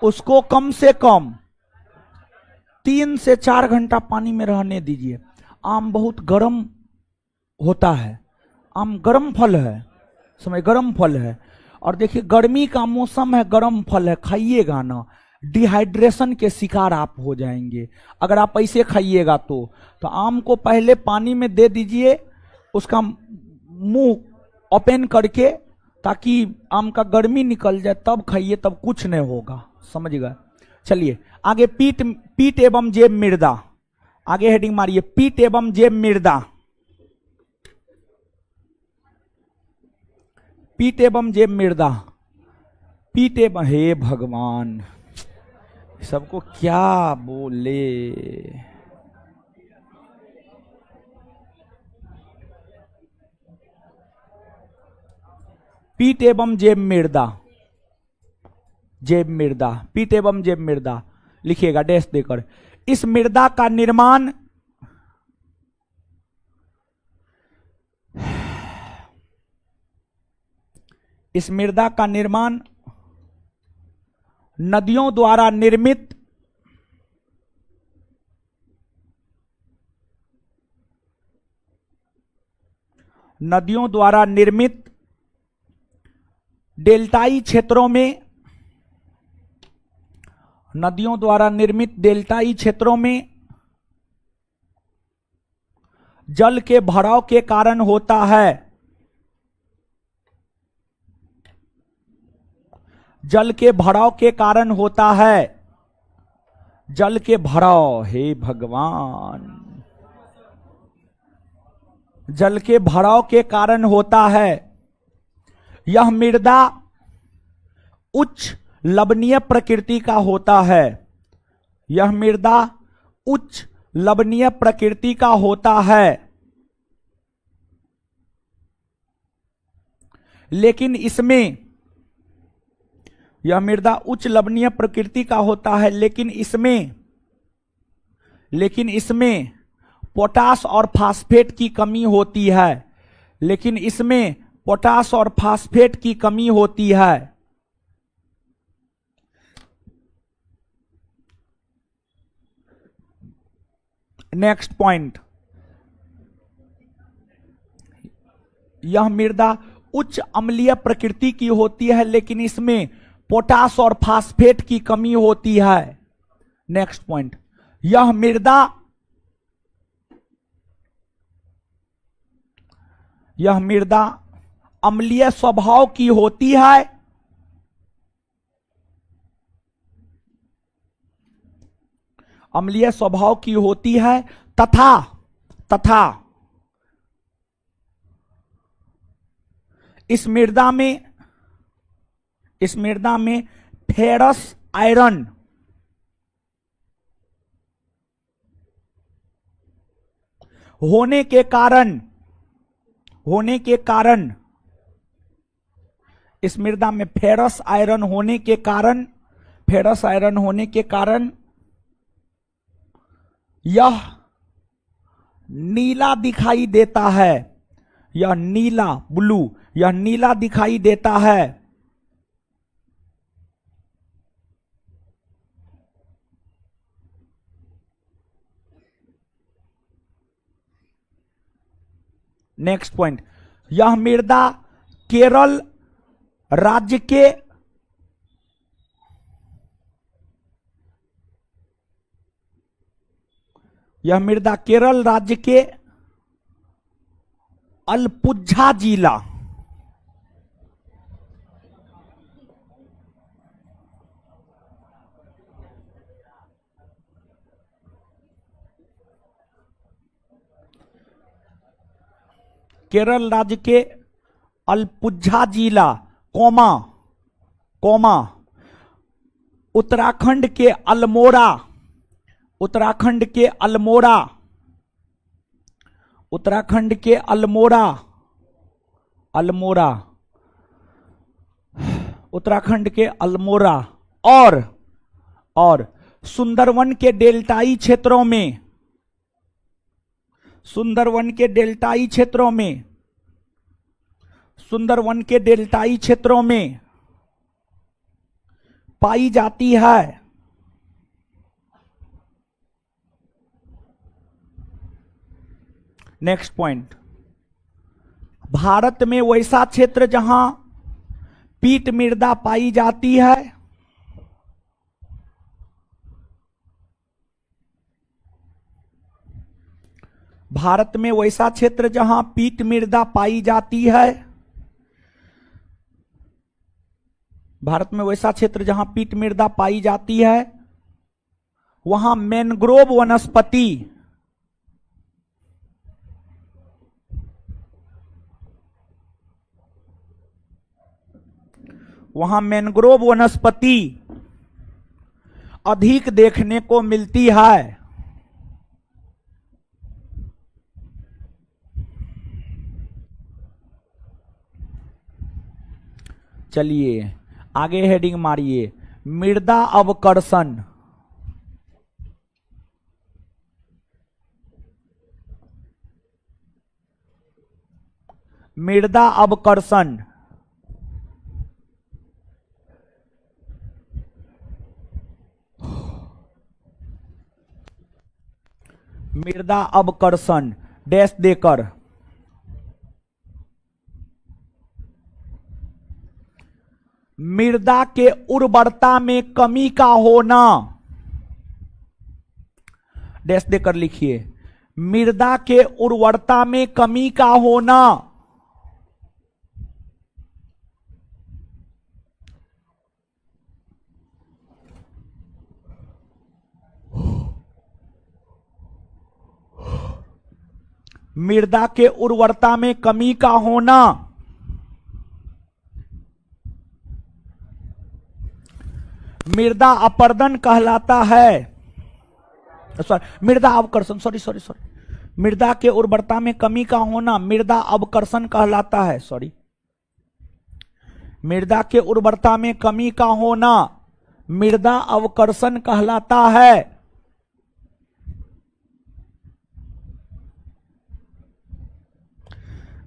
उसको कम से कम 3 से 4 घंटा पानी में रहने दीजिए। आम बहुत गर्म होता है, आम गर्म फल है, समय गर्म फल है। और देखिए गर्मी का मौसम है, गर्म फल है, खाइएगा ना, डिहाइड्रेशन के शिकार आप हो जाएंगे अगर आप ऐसे खाइएगा तो आम को पहले पानी में दे दीजिए, उसका मुंह ओपन करके, ताकि आम का गर्मी निकल जाए, तब खाइए, तब कुछ नहीं होगा, समझ गए? चलिए आगे, पीट एवं जैव मृदा। आगे हेडिंग मारिए, पीट एवं जैव मृदा। पीट एवं जैव मृदा, पीट एवं, हे भगवान सबको क्या बोले। पीट एवं जैव मृदा, जैव मृदा, पीट एवं जैव मृदा लिखिएगा डैश देकर। इस मृदा का निर्माण नदियों द्वारा निर्मित डेल्टाई क्षेत्रों में, नदियों द्वारा निर्मित डेल्टाई क्षेत्रों में जल के भराव के कारण होता है। जल के भराव के कारण होता है। जल के भराव, हे भगवान, जल के भराव के कारण होता है। यह मृदा उच्च लवणीय प्रकृति का होता है। यह मृदा उच्च लवणीय प्रकृति का होता है, लेकिन इसमें, यह मृदा उच्च लवणीय प्रकृति का होता है, लेकिन इसमें पोटास और फास्फेट की कमी होती है। लेकिन इसमें पोटास और फास्फेट की कमी होती है। नेक्स्ट पॉइंट, यह मृदा उच्च अम्लीय प्रकृति की होती है, लेकिन इसमें पोटास और फास्फेट की कमी होती है। नेक्स्ट पॉइंट, यह मृदा अम्लीय स्वभाव की होती है। अम्लीय स्वभाव की होती है तथा इस मृदा में फेरस आयरन होने के कारण इस मृदा में फेरस आयरन होने के कारण यह नीला दिखाई देता है, यह नीला, ब्लू, यह नीला दिखाई देता है। नेक्स्ट पॉइंट, यह मृदा केरल राज्य के यह मृदा केरल राज्य के अलपुझा जिला केरल राज्य के अलपुझा जिला कोमा कोमा उत्तराखंड के अल्मोड़ा, उत्तराखंड के अल्मोड़ा, उत्तराखंड के अल्मोड़ा, अल्मोड़ा, उत्तराखंड के अल्मोड़ा और सुंदरवन के डेल्टाई क्षेत्रों में, सुंदरवन के डेल्टाई क्षेत्रों में, सुंदरवन के डेल्टाई क्षेत्रों में पाई जाती है। नेक्स्ट पॉइंट, भारत में वैसा क्षेत्र जहां पीट मृदा पाई जाती है, भारत में वैसा क्षेत्र जहां पीट मृदा पाई जाती है, भारत में वैसा क्षेत्र जहां पीट मृदा पाई जाती है वहां मैनग्रोव वनस्पति, वहां मैनग्रोव वनस्पति अधिक देखने को मिलती है। चलिए आगे हेडिंग मारिए, मृदा अवकर्षण। मृदा अवकर्षण, मृदा अवकर्षण डैश देकर, मृदा के उर्वरता में कमी का होना, डैश देकर लिखिए, मृदा के उर्वरता में कमी का होना, मृदा के उर्वरता में कमी का होना, मृदा अपर्दन कहलाता है, सॉरी मृदा अवकर्षण, सॉरी, मृदा के उर्वरता में कमी का होना मृदा अवकर्षण कहलाता है, सॉरी, मृदा के उर्वरता में कमी का होना मृदा अवकर्षण कहलाता है।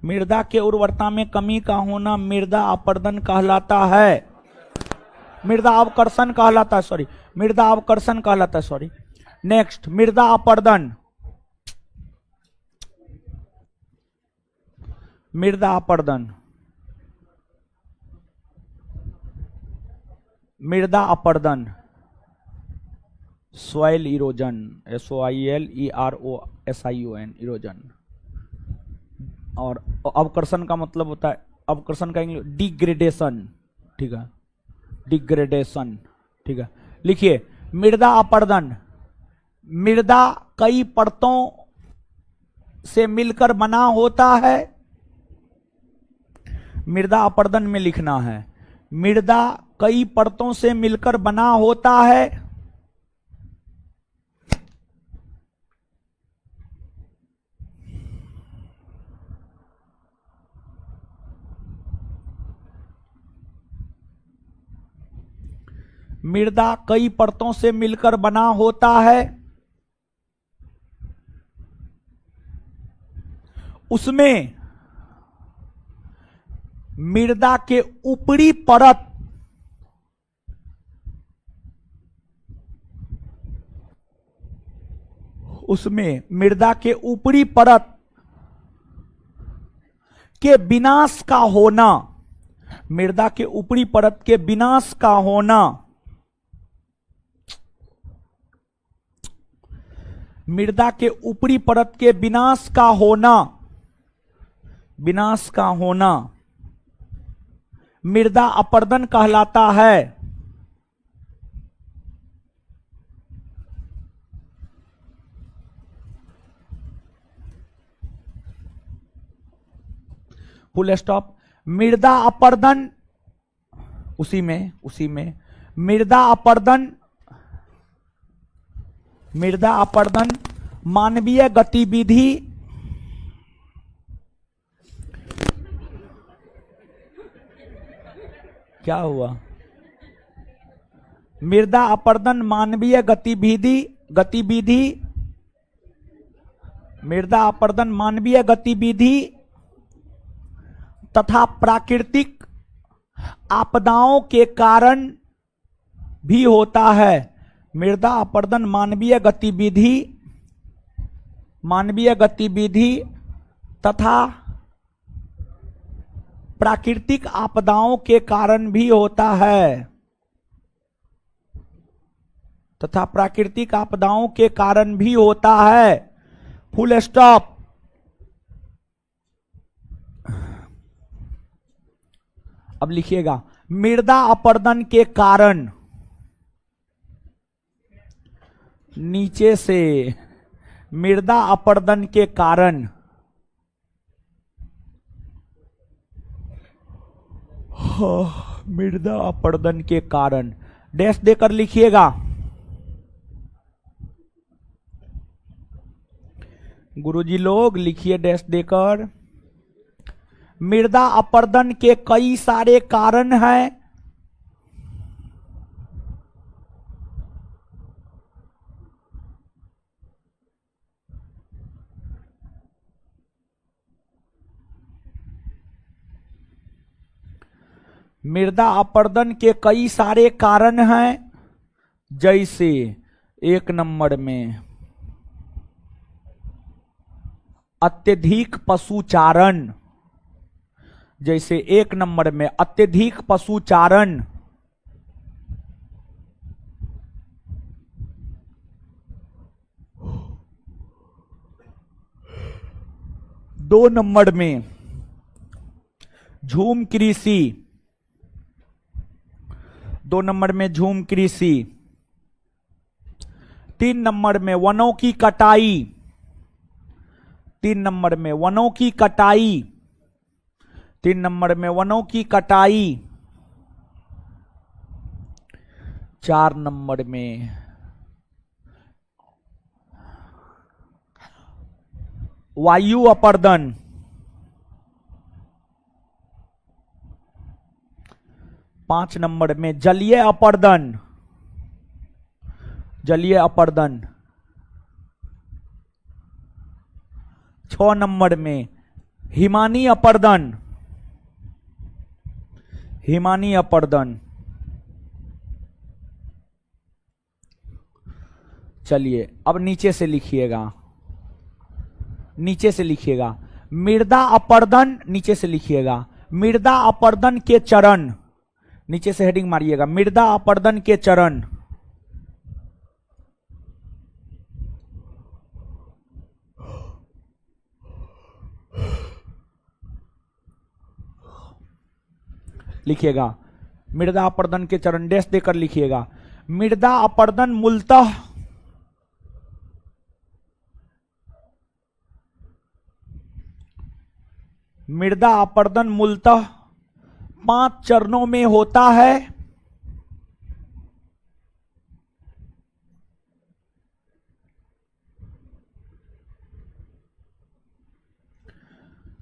मृदा के उर्वरता में कमी का होना मृदा अपर्दन कहलाता है, मृदा अवकर्षण कहलाता है, सॉरी मृदा अवकर्षण कहलाता है, सॉरी। नेक्स्ट, मृदा अपर्दन, मृदा अपर्दन, मृदा अपर्दन, सॉइल इरोजन, SOILEROSION, इरोजन। और अवकर्षण का मतलब होता है, अवकर्षण का इंग्लिश डिग्रेडेशन, ठीक है, डिग्रेडेशन, ठीक है। लिखिए, मृदा अपर्दन, मृदा कई परतों से मिलकर बना होता है, मृदा अपर्दन में लिखना है, मृदा कई परतों से मिलकर बना होता है, मृदा कई परतों से मिलकर बना होता है, उसमें मृदा के ऊपरी परत उसमें मृदा के ऊपरी परत के विनाश का होना, मृदा के ऊपरी परत के विनाश का होना, मृदा के ऊपरी परत के विनाश का होना, विनाश का होना मृदा अपरदन कहलाता है। Full stop. मृदा अपरदन उसी में मृदा अपरदन मानवीय गतिविधि क्या हुआ? मृदा अपरदन मानवीय गतिविधि मृदा अपरदन मानवीय गतिविधि तथा प्राकृतिक आपदाओं के कारण भी होता है। मृदा अपरदन मानवीय गतिविधि तथा प्राकृतिक आपदाओं के कारण भी होता है, तथा प्राकृतिक आपदाओं के कारण भी होता है। Full stop. अब लिखिएगा मृदा अपरदन के कारण, नीचे से मृदा अपरदन के कारण मृदा अपरदन के कारण डैश देकर लिखिएगा। गुरुजी लोग लिखिए डैश देकर। मृदा अपरदन के कई सारे कारण हैं। मृदा अपरदन के कई सारे कारण हैं, जैसे 1 नंबर में अत्यधिक पशुचारण, जैसे 1 नंबर में अत्यधिक पशुचारण, 2 नंबर में झूम कृषि, 2 नंबर में झूम कृषि, 3 नंबर में वनों की कटाई, 3 नंबर में वनों की कटाई, 3 नंबर में वनों की कटाई, 4 नंबर में वायु अपरदन, 5 नंबर में जलीय अपरदन, 6 नंबर में हिमानी अपरदन, चलिए अब नीचे से लिखिएगा, मृदा अपरदन, नीचे से लिखिएगा मृदा अपरदन के चरण, नीचे से हेडिंग मारिएगा मृदा अपरदन के चरण। लिखिएगा मृदा अपरदन के चरण डैश देकर लिखिएगा। मृदा अपरदन मूलतः मृदा अपरदन मूलतः 5 चरणों में होता है।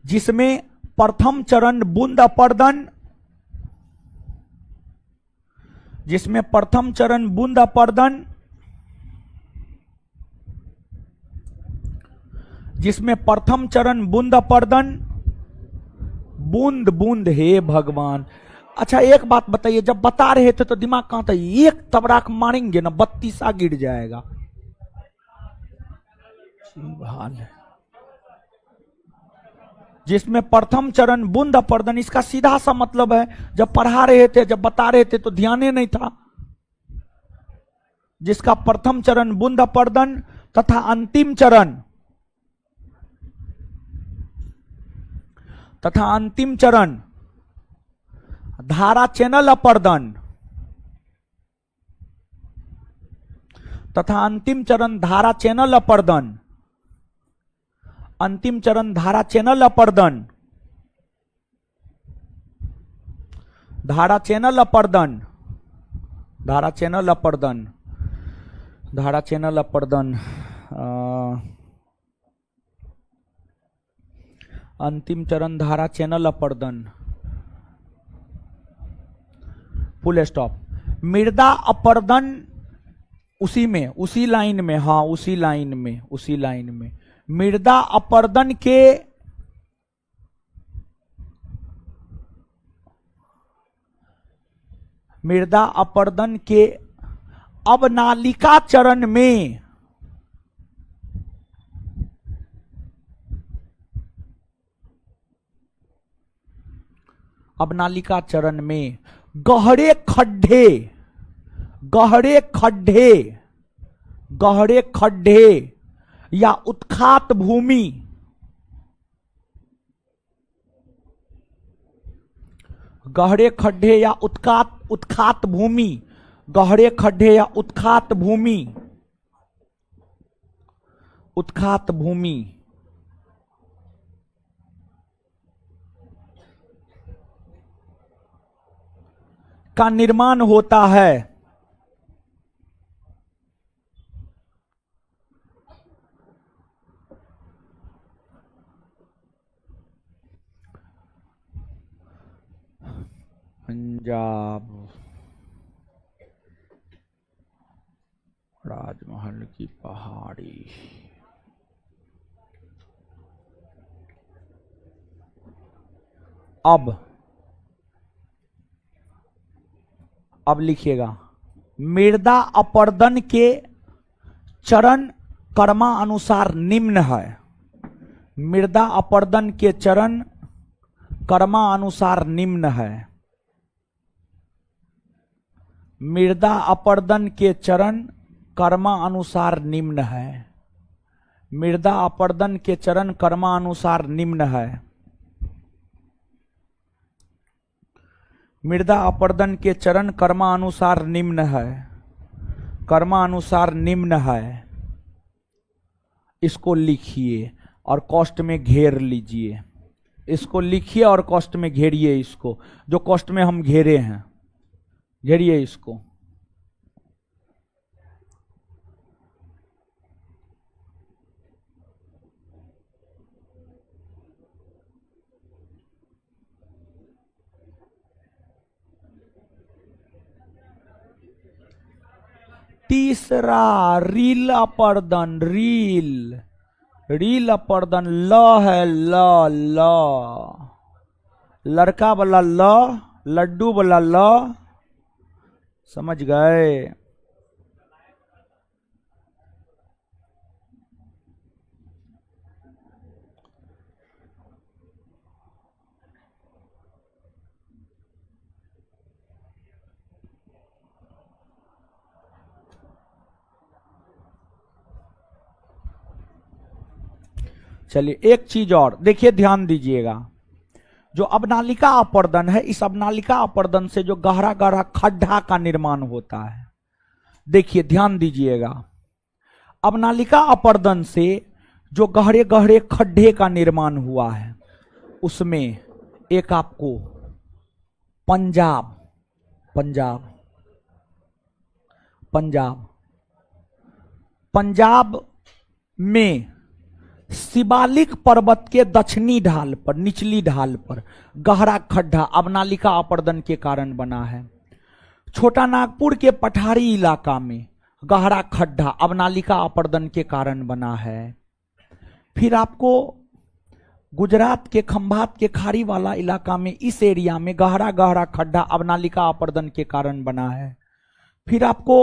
जिसमें प्रथम चरण बूंद अपरदन, जिसमें प्रथम चरण बूंद अपर्दन, बूंद बूंद हे भगवान। अच्छा एक बात बताइए, जब बता रहे थे तो दिमाग कहां था? एक तबराक मारेंगे ना 32 गिर जाएगा। हाल है जिसमें प्रथम चरण बूंद अपर्दन, इसका सीधा सा मतलब है जब पढ़ा रहे थे, जब बता रहे थे तो ध्यान ही नहीं था। जिसका प्रथम चरण बूंद अपर्दन तथा अंतिम चरण धारा चैनल अपर्दन तथा अंतिम चरण धारा चैनल अपर्दन, अंतिम चरण धारा चैनल अपर्दन, धारा चैनल अपर्दन, धारा चैनल अपर्दन, धारा चैनल अपर्दन, अंतिम चरण धारा चैनल अपर्दन, फुल स्टॉप। मृदा अपर्दन उसी में, उसी लाइन में, हाँ उसी लाइन में, उसी लाइन में मृदा अपर्दन के अवनालिका चरण में अवनालिका चरण में गहरे खड्डे, गहरे खड्डे, गहरे खड्डे या उत्खात भूमि, गहरे खड्डे या उत्खात भूमि, गहरे खड्डे या उत्खात भूमि, उत्खात भूमि का निर्माण होता है। पंजाब राजमहल की पहाड़ी, अब लिखिएगा, मृदा अपर्दन के चरण कर्मानुसार निम्न है। मृदा अपर्दन के चरण कर्मानुसार निम्न है। मृदा अपर्दन के चरण कर्मानुसार निम्न है। मृदा अपर्दन के चरण कर्मानुसार निम्न है। मृदा अपर्दन के चरण कर्मानुसार निम्न है। कर्मानुसार निम्न है। इसको लिखिए और कॉस्ट में घेर लीजिए। इसको लिखिए और कॉस्ट में घेरिए। इसको जो कॉस्ट में हम घेरे हैं, घेरिए इसको। तीसरा रील अपर्दन, रील, रील अपर्दन ल है, ल, ल, लड़का वाला ल, लड्डू वाला ल, समझ गए? चलिए एक चीज और देखिए, ध्यान दीजिएगा। जो अवनालिका अपर्दन है, इस अवनालिका अपर्दन से जो गहरा गहरा खड्डा का निर्माण होता है, देखिए ध्यान दीजिएगा। अवनालिका अपर्दन से जो गहरे गहरे खड्डे का निर्माण हुआ है, उसमें एक आपको पंजाब, पंजाब, पंजाब, पंजाब में शिवालिक पर्वत के दक्षिणी ढाल पर, निचली ढाल पर गहरा खड्डा अवनालिका अपर्दन के कारण बना है। छोटा नागपुर के पठारी इलाका में गहरा खड्डा अवनालिका अपर्दन के कारण बना है। फिर आपको गुजरात के खंभात के खाड़ी वाला इलाका में इस एरिया में गहरा गहरा खड्डा अवनालिका अपर्दन के कारण बना है। फिर आपको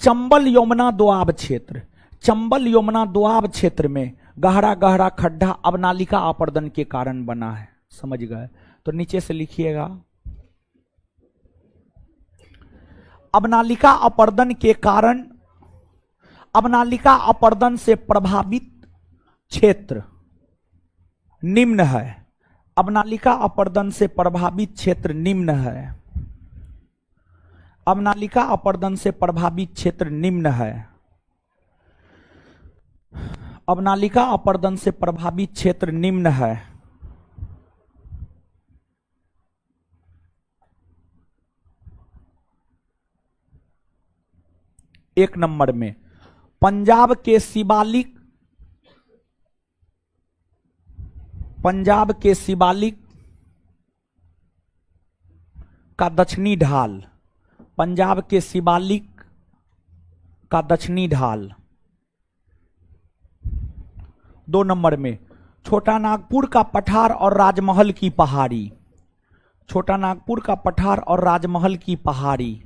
चंबल यमुना दोआब क्षेत्र, चंबल यमुना दोआब क्षेत्र में गहरा गहरा खड्डा अवनालिका अपर्दन के कारण बना है। समझ गए? तो नीचे से लिखिएगा, अवनालिका अपर्दन के कारण, अवनालिका अपर्दन से प्रभावित क्षेत्र निम्न है। अवनालिका अपर्दन से प्रभावित क्षेत्र निम्न है। अवनालिका अपर्दन से प्रभावित क्षेत्र निम्न है। अवनालिका अपर्दन से प्रभावित क्षेत्र निम्न है। एक नंबर में पंजाब के शिवालिक, पंजाब के शिवालिक का दक्षिणी ढाल, पंजाब के शिवालिक का दक्षिणी ढाल। 2 नंबर में छोटा नागपुर का पठार और राजमहल की पहाड़ी, छोटा नागपुर का पठार और राजमहल की पहाड़ी।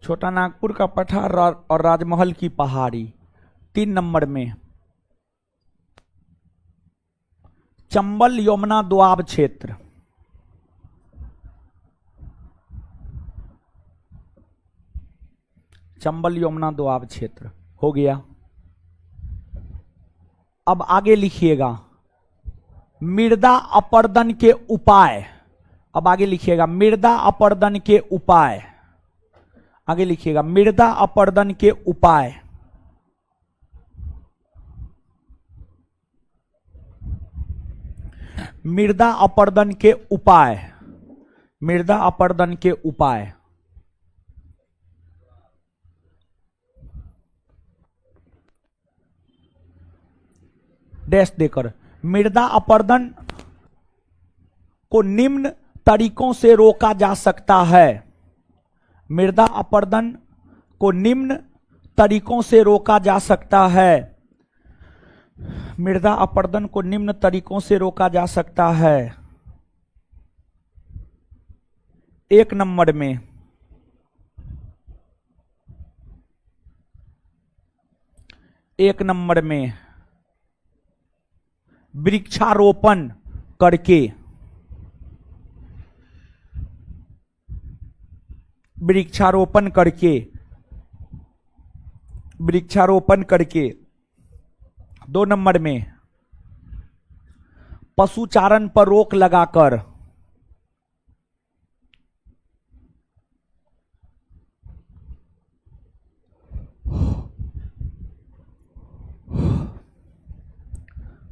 छोटा नागपुर का पठार और राजमहल की पहाड़ी। 3 नंबर में चंबल यमुना दोआब क्षेत्र, चंबल यमुना दोआब क्षेत्र हो गया। अब आगे लिखिएगा मृदा अपर्दन के उपाय। अब आगे लिखिएगा मृदा अपर्दन के उपाय। आगे लिखिएगा मृदा अपर्दन के उपाय। मृदा अपर्दन के उपाय, मृदा अपर्दन के उपाय। डैश देकर, मृदा अपर्दन को निम्न तरीकों से रोका जा सकता है। मृदा अपर्दन को निम्न तरीकों से रोका जा सकता है। मृदा अपर्दन को निम्न तरीकों से रोका जा सकता है। 1 नंबर में एक नंबर में वृक्षारोपण करके, वृक्षारोपण करके, वृक्षारोपण करके। 2 नंबर में पशुचारण पर रोक लगाकर,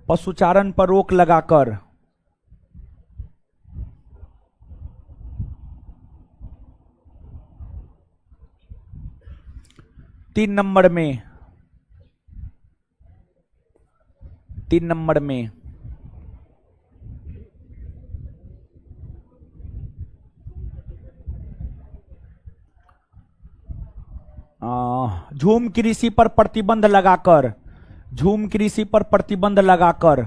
पशुचारण पर रोक लगाकर। 3 नंबर में, 3 नंबर में झूम कृषि पर प्रतिबंध लगाकर, झूम कृषि पर प्रतिबंध लगाकर,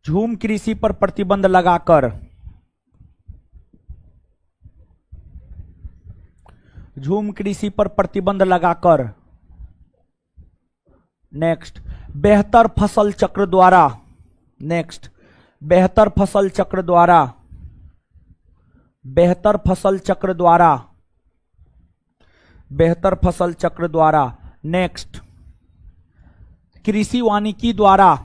झूम कृषि पर प्रतिबंध लगाकर। झूम कृषि पर प्रतिबंध लगाकर। नेक्स्ट, बेहतर फसल चक्र द्वारा, नेक्स्ट बेहतर फसल चक्र द्वारा, बेहतर फसल चक्र द्वारा, बेहतर फसल चक्र द्वारा। नेक्स्ट, कृषि वानिकी द्वारा,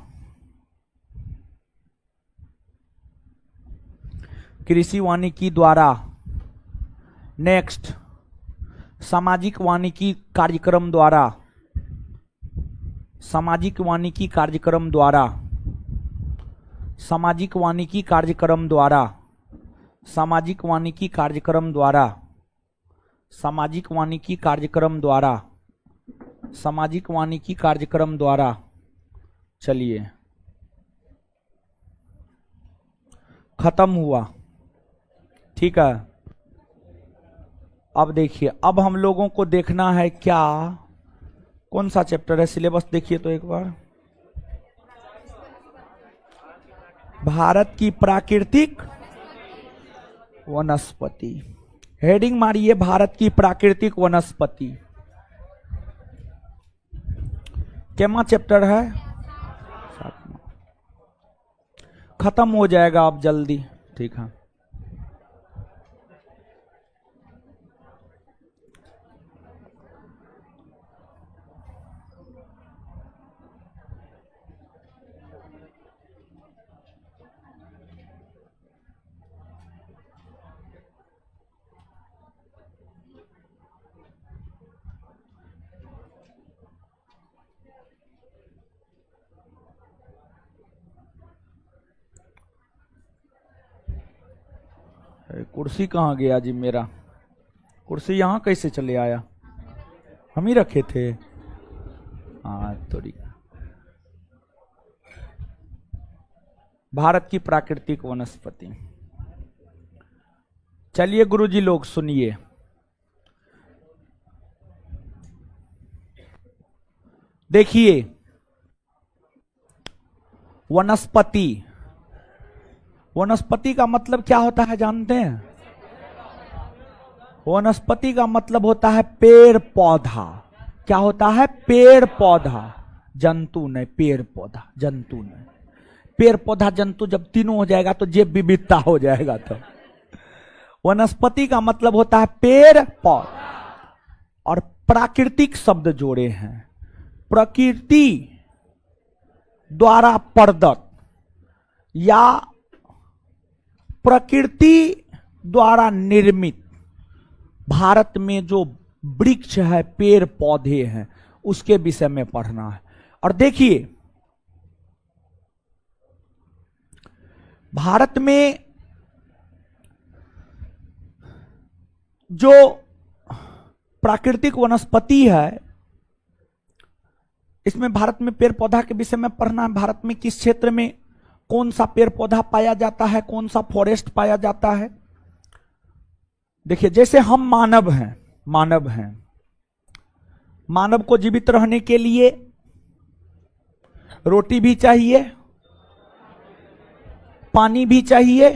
कृषि वानिकी द्वारा। नेक्स्ट, सामाजिक वानिकी कार्यक्रम द्वारा, सामाजिक वानिकी कार्यक्रम द्वारा, सामाजिक वानिकी कार्यक्रम द्वारा, सामाजिक वानिकी कार्यक्रम द्वारा, सामाजिक वानिकी कार्यक्रम द्वारा, सामाजिक वानिकी कार्यक्रम द्वारा। चलिए खत्म हुआ। ठीक है, अब देखिए, अब हम लोगों को देखना है क्या, कौन सा चैप्टर है, सिलेबस देखिए तो एक बार। भारत की प्राकृतिक वनस्पति, हेडिंग मारिए भारत की प्राकृतिक वनस्पति। केमा चैप्टर है, खत्म हो जाएगा अब जल्दी। ठीक है, कुर्सी कहाँ गया जी मेरा, कुर्सी यहाँ कैसे चले आया, हम ही रखे थे। हाँ थोड़ी, भारत की प्राकृतिक वनस्पति। चलिए गुरुजी लोग सुनिए, देखिए वनस्पति, वनस्पति का मतलब क्या होता है जानते हैं? वनस्पति का मतलब होता है पेड़ पौधा। क्या होता है? पेड़ पौधा, जंतु नहीं, पेड़ पौधा, जंतु नहीं। पेड़ पौधा जंतु जब तीनों हो जाएगा तो जैव विविधता हो जाएगा। तो वनस्पति का मतलब होता है पेड़ पौधा, और प्राकृतिक शब्द जोड़े हैं, प्रकृति द्वारा प्रदत्त या प्रकृति द्वारा निर्मित भारत में जो वृक्ष है, पेड़ पौधे हैं, उसके विषय में पढ़ना है। और देखिए भारत में जो प्राकृतिक वनस्पति है, इसमें भारत में पेड़ पौधा के विषय में पढ़ना है। भारत में किस क्षेत्र में कौन सा पेड़ पौधा पाया जाता है, कौन सा फॉरेस्ट पाया जाता है। देखिए जैसे हम मानव हैं, मानव को जीवित रहने के लिए रोटी भी चाहिए, पानी भी चाहिए,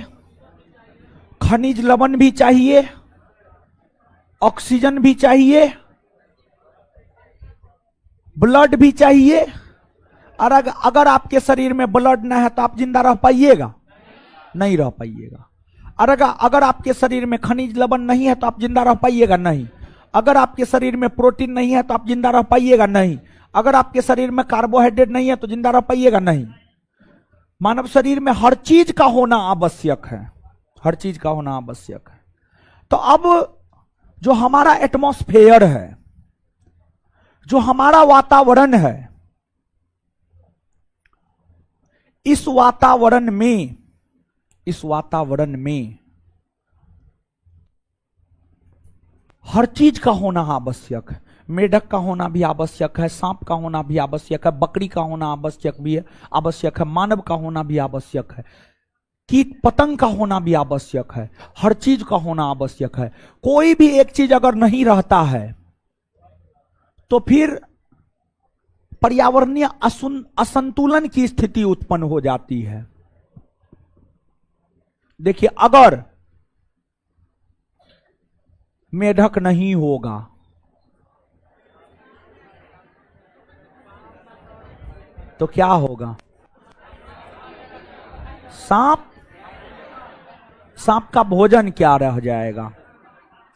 खनिज लवण भी चाहिए, ऑक्सीजन भी चाहिए, ब्लड भी चाहिए। और अगर आपके शरीर में ब्लड न है तो आप जिंदा रह पाइएगा? नहीं रह पाइएगा। और अगर आपके शरीर में खनिज लवण नहीं है तो आप जिंदा रह पाइएगा? नहीं। अगर आपके शरीर में प्रोटीन नहीं है तो आप जिंदा रह पाइएगा? नहीं। अगर आपके शरीर में कार्बोहाइड्रेट नहीं है तो जिंदा रह पाइएगा? नहीं। मानव शरीर में हर चीज का होना आवश्यक है, हर चीज का होना आवश्यक है। तो अब जो हमारा एटमॉस्फेयर है, जो हमारा वातावरण है, इस वातावरण में हर चीज का होना आवश्यक है। मेढक का होना भी आवश्यक है, सांप का होना भी आवश्यक है, बकरी का होना आवश्यक है, मानव का होना भी आवश्यक है, कीट पतंग का होना भी आवश्यक है, हर चीज का होना आवश्यक है। कोई भी एक चीज अगर नहीं रहता है तो फिर पर्यावरणीय असंतुलन की स्थिति उत्पन्न हो जाती है। देखिए अगर मेढक नहीं होगा तो क्या होगा? सांप का भोजन क्या रह जाएगा,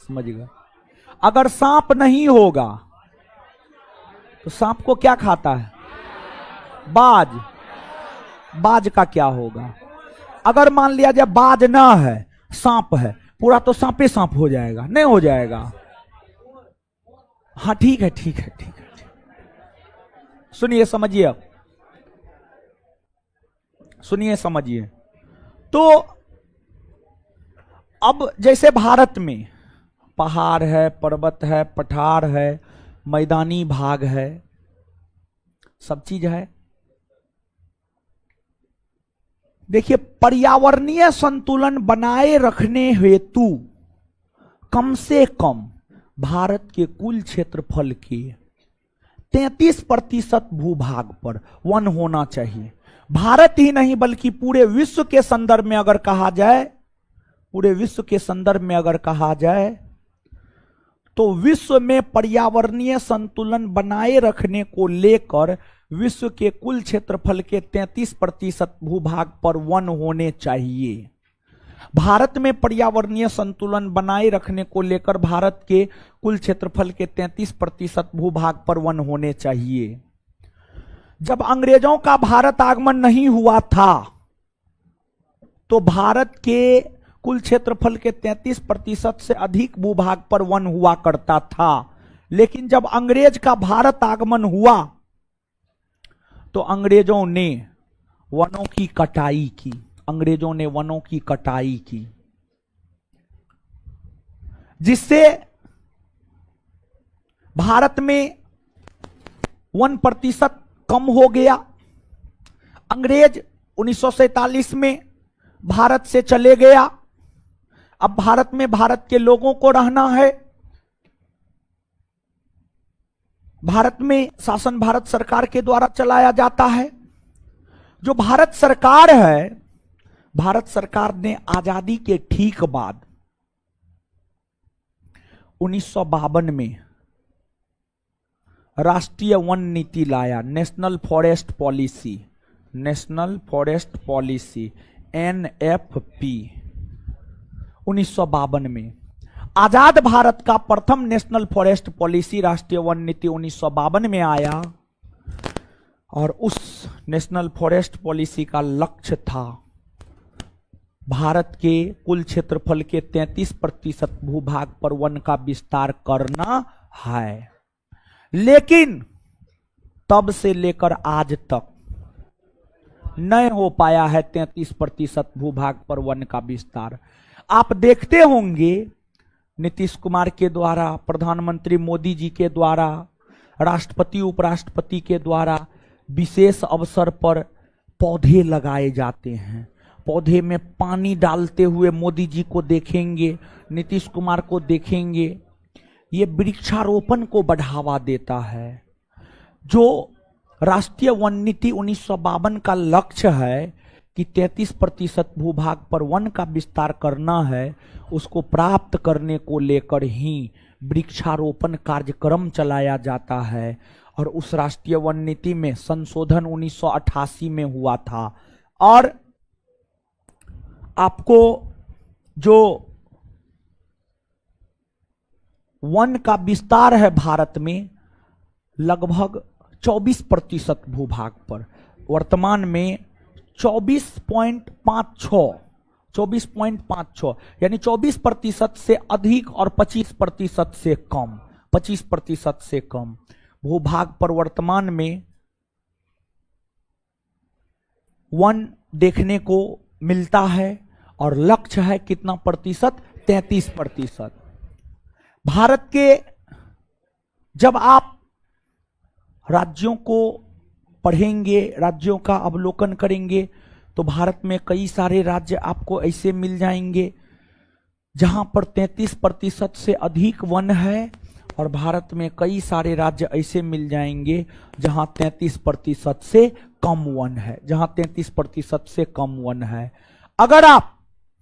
समझिएगा। अगर सांप नहीं होगा तो सांप को क्या खाता है? बाज का क्या होगा? अगर मान लिया जाए बाज ना है, सांप है, पूरा तो सांपे सांप हो जाएगा? नहीं हो जाएगा। हाँ ठीक है। सुनिए समझिए, अब सुनिए समझिए। तो अब जैसे भारत में पहाड़ है, पर्वत है, पठार है, मैदानी भाग है, सब चीज है। देखिए, पर्यावरणीय संतुलन बनाए रखने हेतु कम से कम भारत के कुल क्षेत्रफल के 33% भूभाग पर वन होना चाहिए। भारत ही नहीं बल्कि पूरे विश्व के संदर्भ में अगर कहा जाए, पूरे विश्व के संदर्भ में अगर कहा जाए तो विश्व में पर्यावरणीय संतुलन बनाए रखने को लेकर विश्व के कुल क्षेत्रफल के 33% भूभाग पर वन होने चाहिए। भारत में पर्यावरणीय संतुलन बनाए रखने को लेकर भारत के कुल क्षेत्रफल के 33% भूभाग पर वन होने चाहिए। जब अंग्रेजों का भारत आगमन नहीं हुआ था तो भारत के कुल क्षेत्रफल के 33% से अधिक भूभाग पर वन हुआ करता था, लेकिन जब अंग्रेज का भारत आगमन हुआ तो अंग्रेजों ने वनों की कटाई की, अंग्रेजों ने वनों की कटाई की, जिससे भारत में 1% कम हो गया। अंग्रेज 1947 में भारत से चले गया। अब भारत में भारत के लोगों को रहना है। भारत में शासन भारत सरकार के द्वारा चलाया जाता है। जो भारत सरकार है, भारत सरकार ने आजादी के ठीक बाद 1952 में राष्ट्रीय वन नीति लाया, national forest policy, national forest policy NFP 1952 में। आजाद भारत का प्रथम नेशनल फॉरेस्ट पॉलिसी राष्ट्रीय वन नीति 1952 में आया और उस नेशनल फॉरेस्ट पॉलिसी का लक्ष्य था भारत के कुल क्षेत्रफल के 33% भूभाग पर वन का विस्तार करना है। लेकिन तब से लेकर आज तक नहीं हो पाया है 33% भूभाग पर वन का विस्तार। आप देखते होंगे नीतीश कुमार के द्वारा, प्रधानमंत्री मोदी जी के द्वारा, राष्ट्रपति उपराष्ट्रपति के द्वारा विशेष अवसर पर पौधे लगाए जाते हैं। पौधे में पानी डालते हुए मोदी जी को देखेंगे, नीतीश कुमार को देखेंगे। ये वृक्षारोपण को बढ़ावा देता है। जो राष्ट्रीय वन नीति 1952 का लक्ष्य है कि 33% भूभाग पर वन का विस्तार करना है, उसको प्राप्त करने को लेकर ही वृक्षारोपण कार्यक्रम चलाया जाता है। और उस राष्ट्रीय वन नीति में संशोधन 1988 में हुआ था। और आपको जो वन का विस्तार है भारत में लगभग 24% भूभाग पर, वर्तमान में 24.56 यानी 24% से अधिक और 25% से कम, 25% से कम भूभाग पर वर्तमान में वन देखने को मिलता है। और लक्ष्य है कितना प्रतिशत? 33%। भारत के जब आप राज्यों को पढ़ेंगे, राज्यों का अवलोकन करेंगे, तो भारत में कई सारे राज्य आपको ऐसे मिल जाएंगे जहां पर 33% से अधिक वन है, और भारत में कई सारे राज्य ऐसे मिल जाएंगे जहां 33% से कम वन है, जहां 33% से कम वन है। अगर आप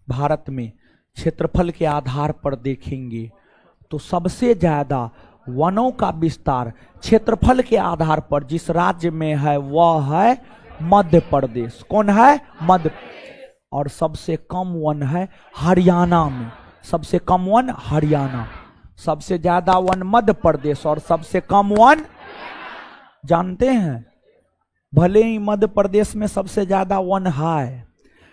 भारत में क्षेत्रफल के आधार पर देखेंगे तो सबसे ज्यादा वनों का विस्तार क्षेत्रफल के आधार पर जिस राज्य में है वह है मध्य प्रदेश। कौन है? मध्य। और सबसे कम वन है हरियाणा में, सबसे कम वन हरियाणा। सबसे ज्यादा वन मध्य प्रदेश और सबसे कम वन, जानते हैं, भले ही मध्य प्रदेश में सबसे ज्यादा वन है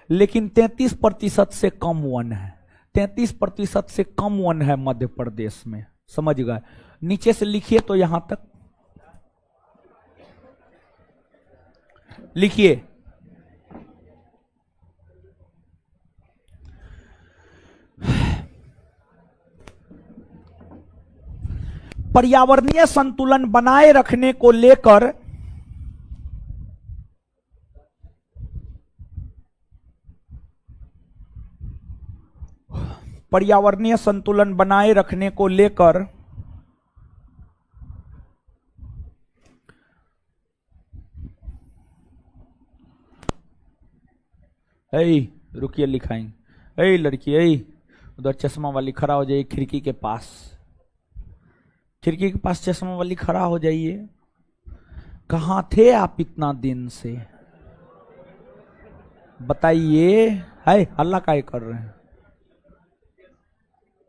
लेकिन 33% से कम वन है, 33% से कम वन है मध्य प्रदेश में। समझ गए? नीचे से लिखिए तो यहां तक लिखिए। पर्यावरणीय संतुलन बनाए रखने को लेकर पर्यावरणीय संतुलन बनाए रखने को लेकर रुकिए लिखाएंगे। लड़की उधर चश्मा वाली खड़ा हो जाइए, खिड़की के पास चश्मा वाली खड़ा हो जाइए। कहाँ थे आप इतना दिन से, बताइए। है हल्ला काहे कर रहे हैं?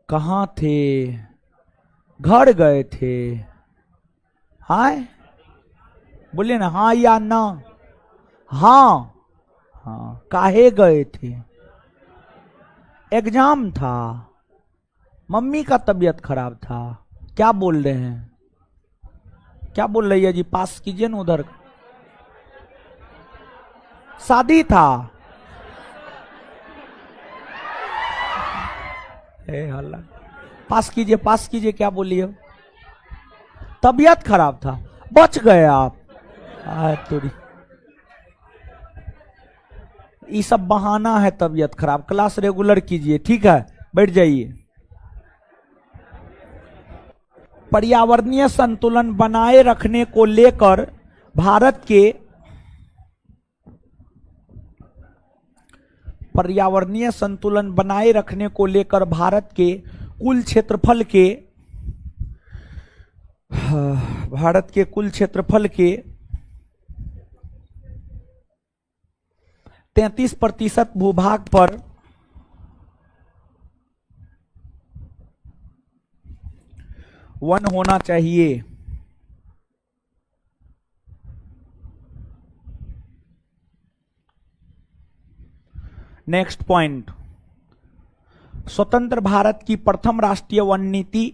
कहाँ थे? घर गए थे? हाय बोलिए ना, हाँ या ना। हाँ काहे गए थे? एग्जाम था, मम्मी का तबीयत खराब था। क्या बोल रहे हैं? क्या बोल रही है जी? पास कीजिए ना उधर। शादी था। हल्ला। पास कीजिए क्या बोलिए? तबीयत खराब था, बच गए आप। थोड़ी ये सब बहाना है, तबीयत खराब। क्लास रेगुलर कीजिए, ठीक है? बैठ जाइए। पर्यावरणीय संतुलन बनाए रखने को लेकर भारत के पर्यावरणीय संतुलन बनाए रखने को लेकर भारत के कुल क्षेत्रफल के 33% भूभाग पर वन होना चाहिए। नेक्स्ट पॉइंट, स्वतंत्र भारत की प्रथम राष्ट्रीय वन नीति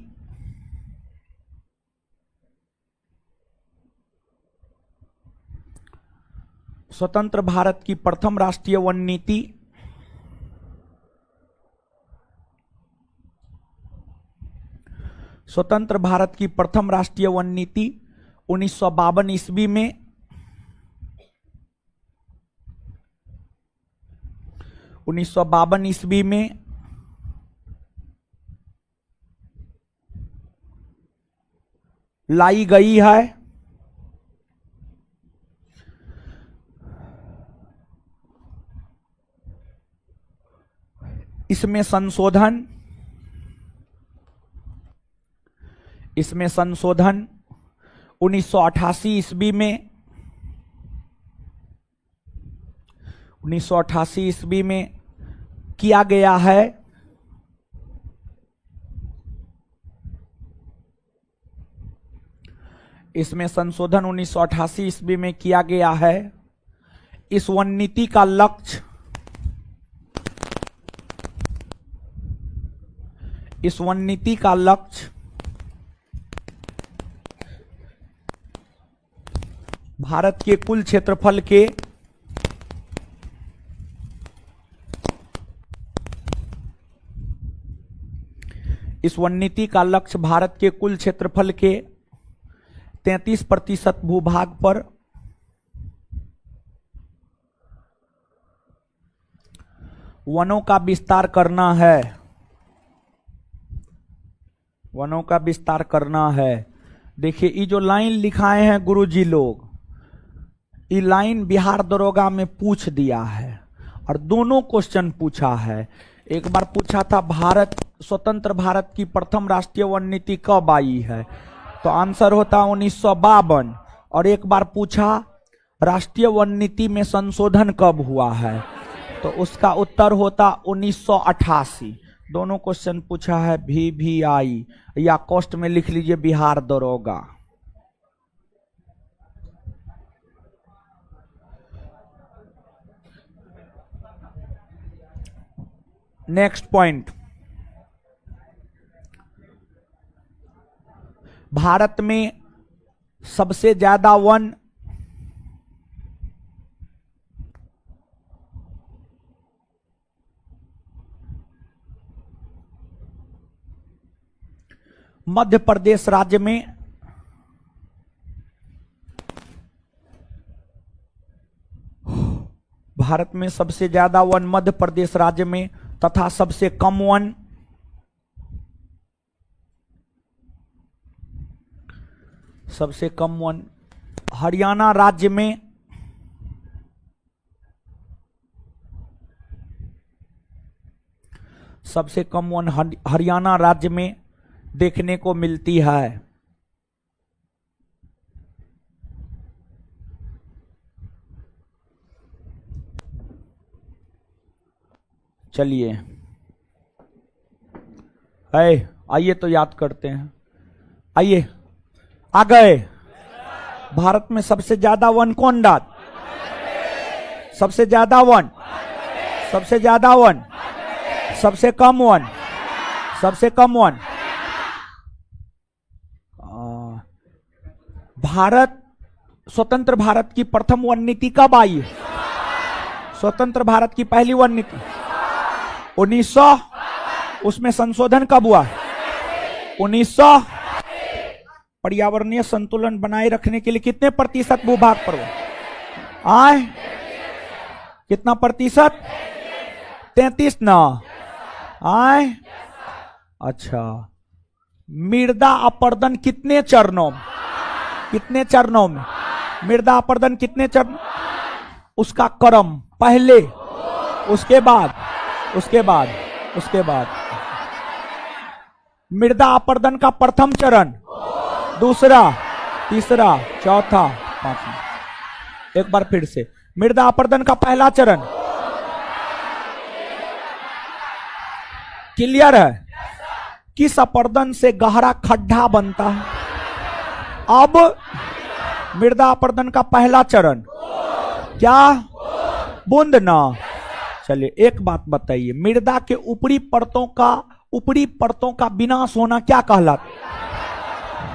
स्वतंत्र भारत की प्रथम राष्ट्रीय वन नीति स्वतंत्र भारत की प्रथम राष्ट्रीय वन नीति 1952 ईस्वी में 1952 ईस्वी में लाई गई है। इसमें संशोधन 1988 ईस्वी में 1988 ईस्वी में किया गया है। इसमें संशोधन 1988 ईस्वी में किया गया है। इस वन नीति का लक्ष्य भारत के कुल क्षेत्रफल के इस वन नीति का लक्ष्य भारत के कुल क्षेत्रफल के 33% भूभाग पर वनों का विस्तार करना है। वनों का विस्तार करना है। देखिए ये जो लाइन लिखाए हैं गुरुजी लोग, ये लाइन बिहार दरोगा में पूछ दिया है और दोनों क्वेश्चन पूछा है। एक बार पूछा था स्वतंत्र भारत की प्रथम राष्ट्रीय वन नीति कब आई है, तो आंसर होता 1952। और एक बार पूछा राष्ट्रीय वन नीति में संशोधन कब हुआ है, तो उसका उत्तर होता 1988। दोनों क्वेश्चन पूछा है VVI, या कॉस्ट में लिख लीजिए बिहार दरोगा। नेक्स्ट पॉइंट, भारत में सबसे ज्यादा वन मध्य प्रदेश राज्य में भारत में सबसे ज्यादा वन मध्य प्रदेश राज्य में तथा सबसे कम वन सबसे कम वन हरियाणा राज्य में सबसे कम वन हरियाणा राज्य में देखने को मिलती है। चलिए आइए तो याद करते हैं। आइए आ गए। भारत में सबसे ज्यादा वन कौन डाल? सबसे ज्यादा वन, सबसे ज्यादा वन, सबसे कम वन, सबसे कम वन। भारत स्वतंत्र भारत की प्रथम वन नीति कब आई? स्वतंत्र भारत की पहली वन नीति 1900। उसमें संशोधन कब हुआ? 1900। पर्यावरणीय संतुलन बनाए रखने के लिए कितने प्रतिशत भूभाग पर आए? कितना प्रतिशत? 33 ना आए। अच्छा, मृदा अपरदन कितने चरणों में? कितने चरणों में मृदा अपरदन? कितने चरण? उसका क्रम पहले, उसके बाद, उसके बाद, उसके बाद। मृदा अपरदन का प्रथम चरण, दूसरा, तीसरा, चौथा, पांचवा। एक बार फिर से, मृदा अपरदन का पहला चरण क्लियर है? किस अपरदन से गहरा खड्डा बनता है? अब मृदा अपरदन का पहला चरण क्या? बूंद ना। चलिए एक बात बताइए, मृदा के ऊपरी परतों का विनाश होना क्या कहलाता?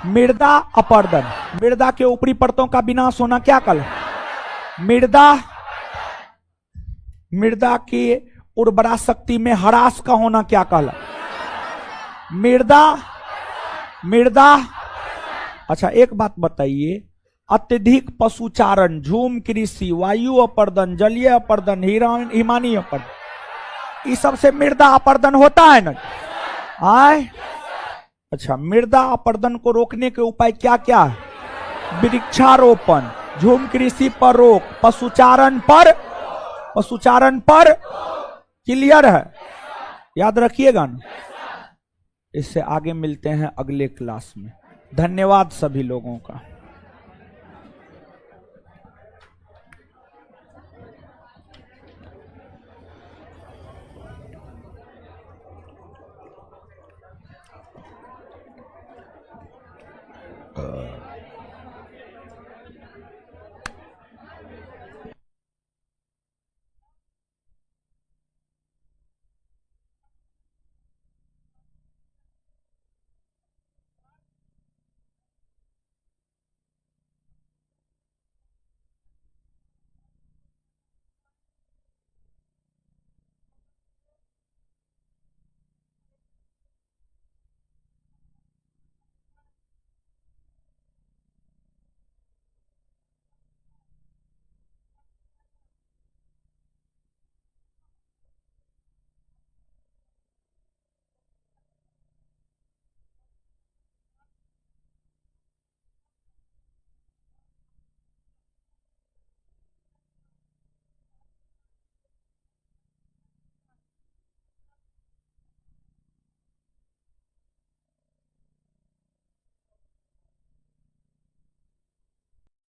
मृदा अपरदन। मृदा के ऊपरी परतों का विनाश होना क्या कहलाता? मृदा की उर्वरा शक्ति में ह्रास का होना क्या कहलाता? मृदा। अच्छा एक बात बताइए, अत्यधिक पशुचारण, झूम कृषि, वायु अपरदन, जलीय अपरदन, हिमानी अपरदन, इस सब से मृदा अपरदन होता है ना? आए। अच्छा, मृदा अपरदन को रोकने के उपाय क्या क्या है? वृक्षारोपण, झूम कृषि पर रोक, पशुचारण पर क्लियर है? याद रखिएगा ना। इससे आगे मिलते हैं अगले क्लास में। धन्यवाद सभी लोगों का।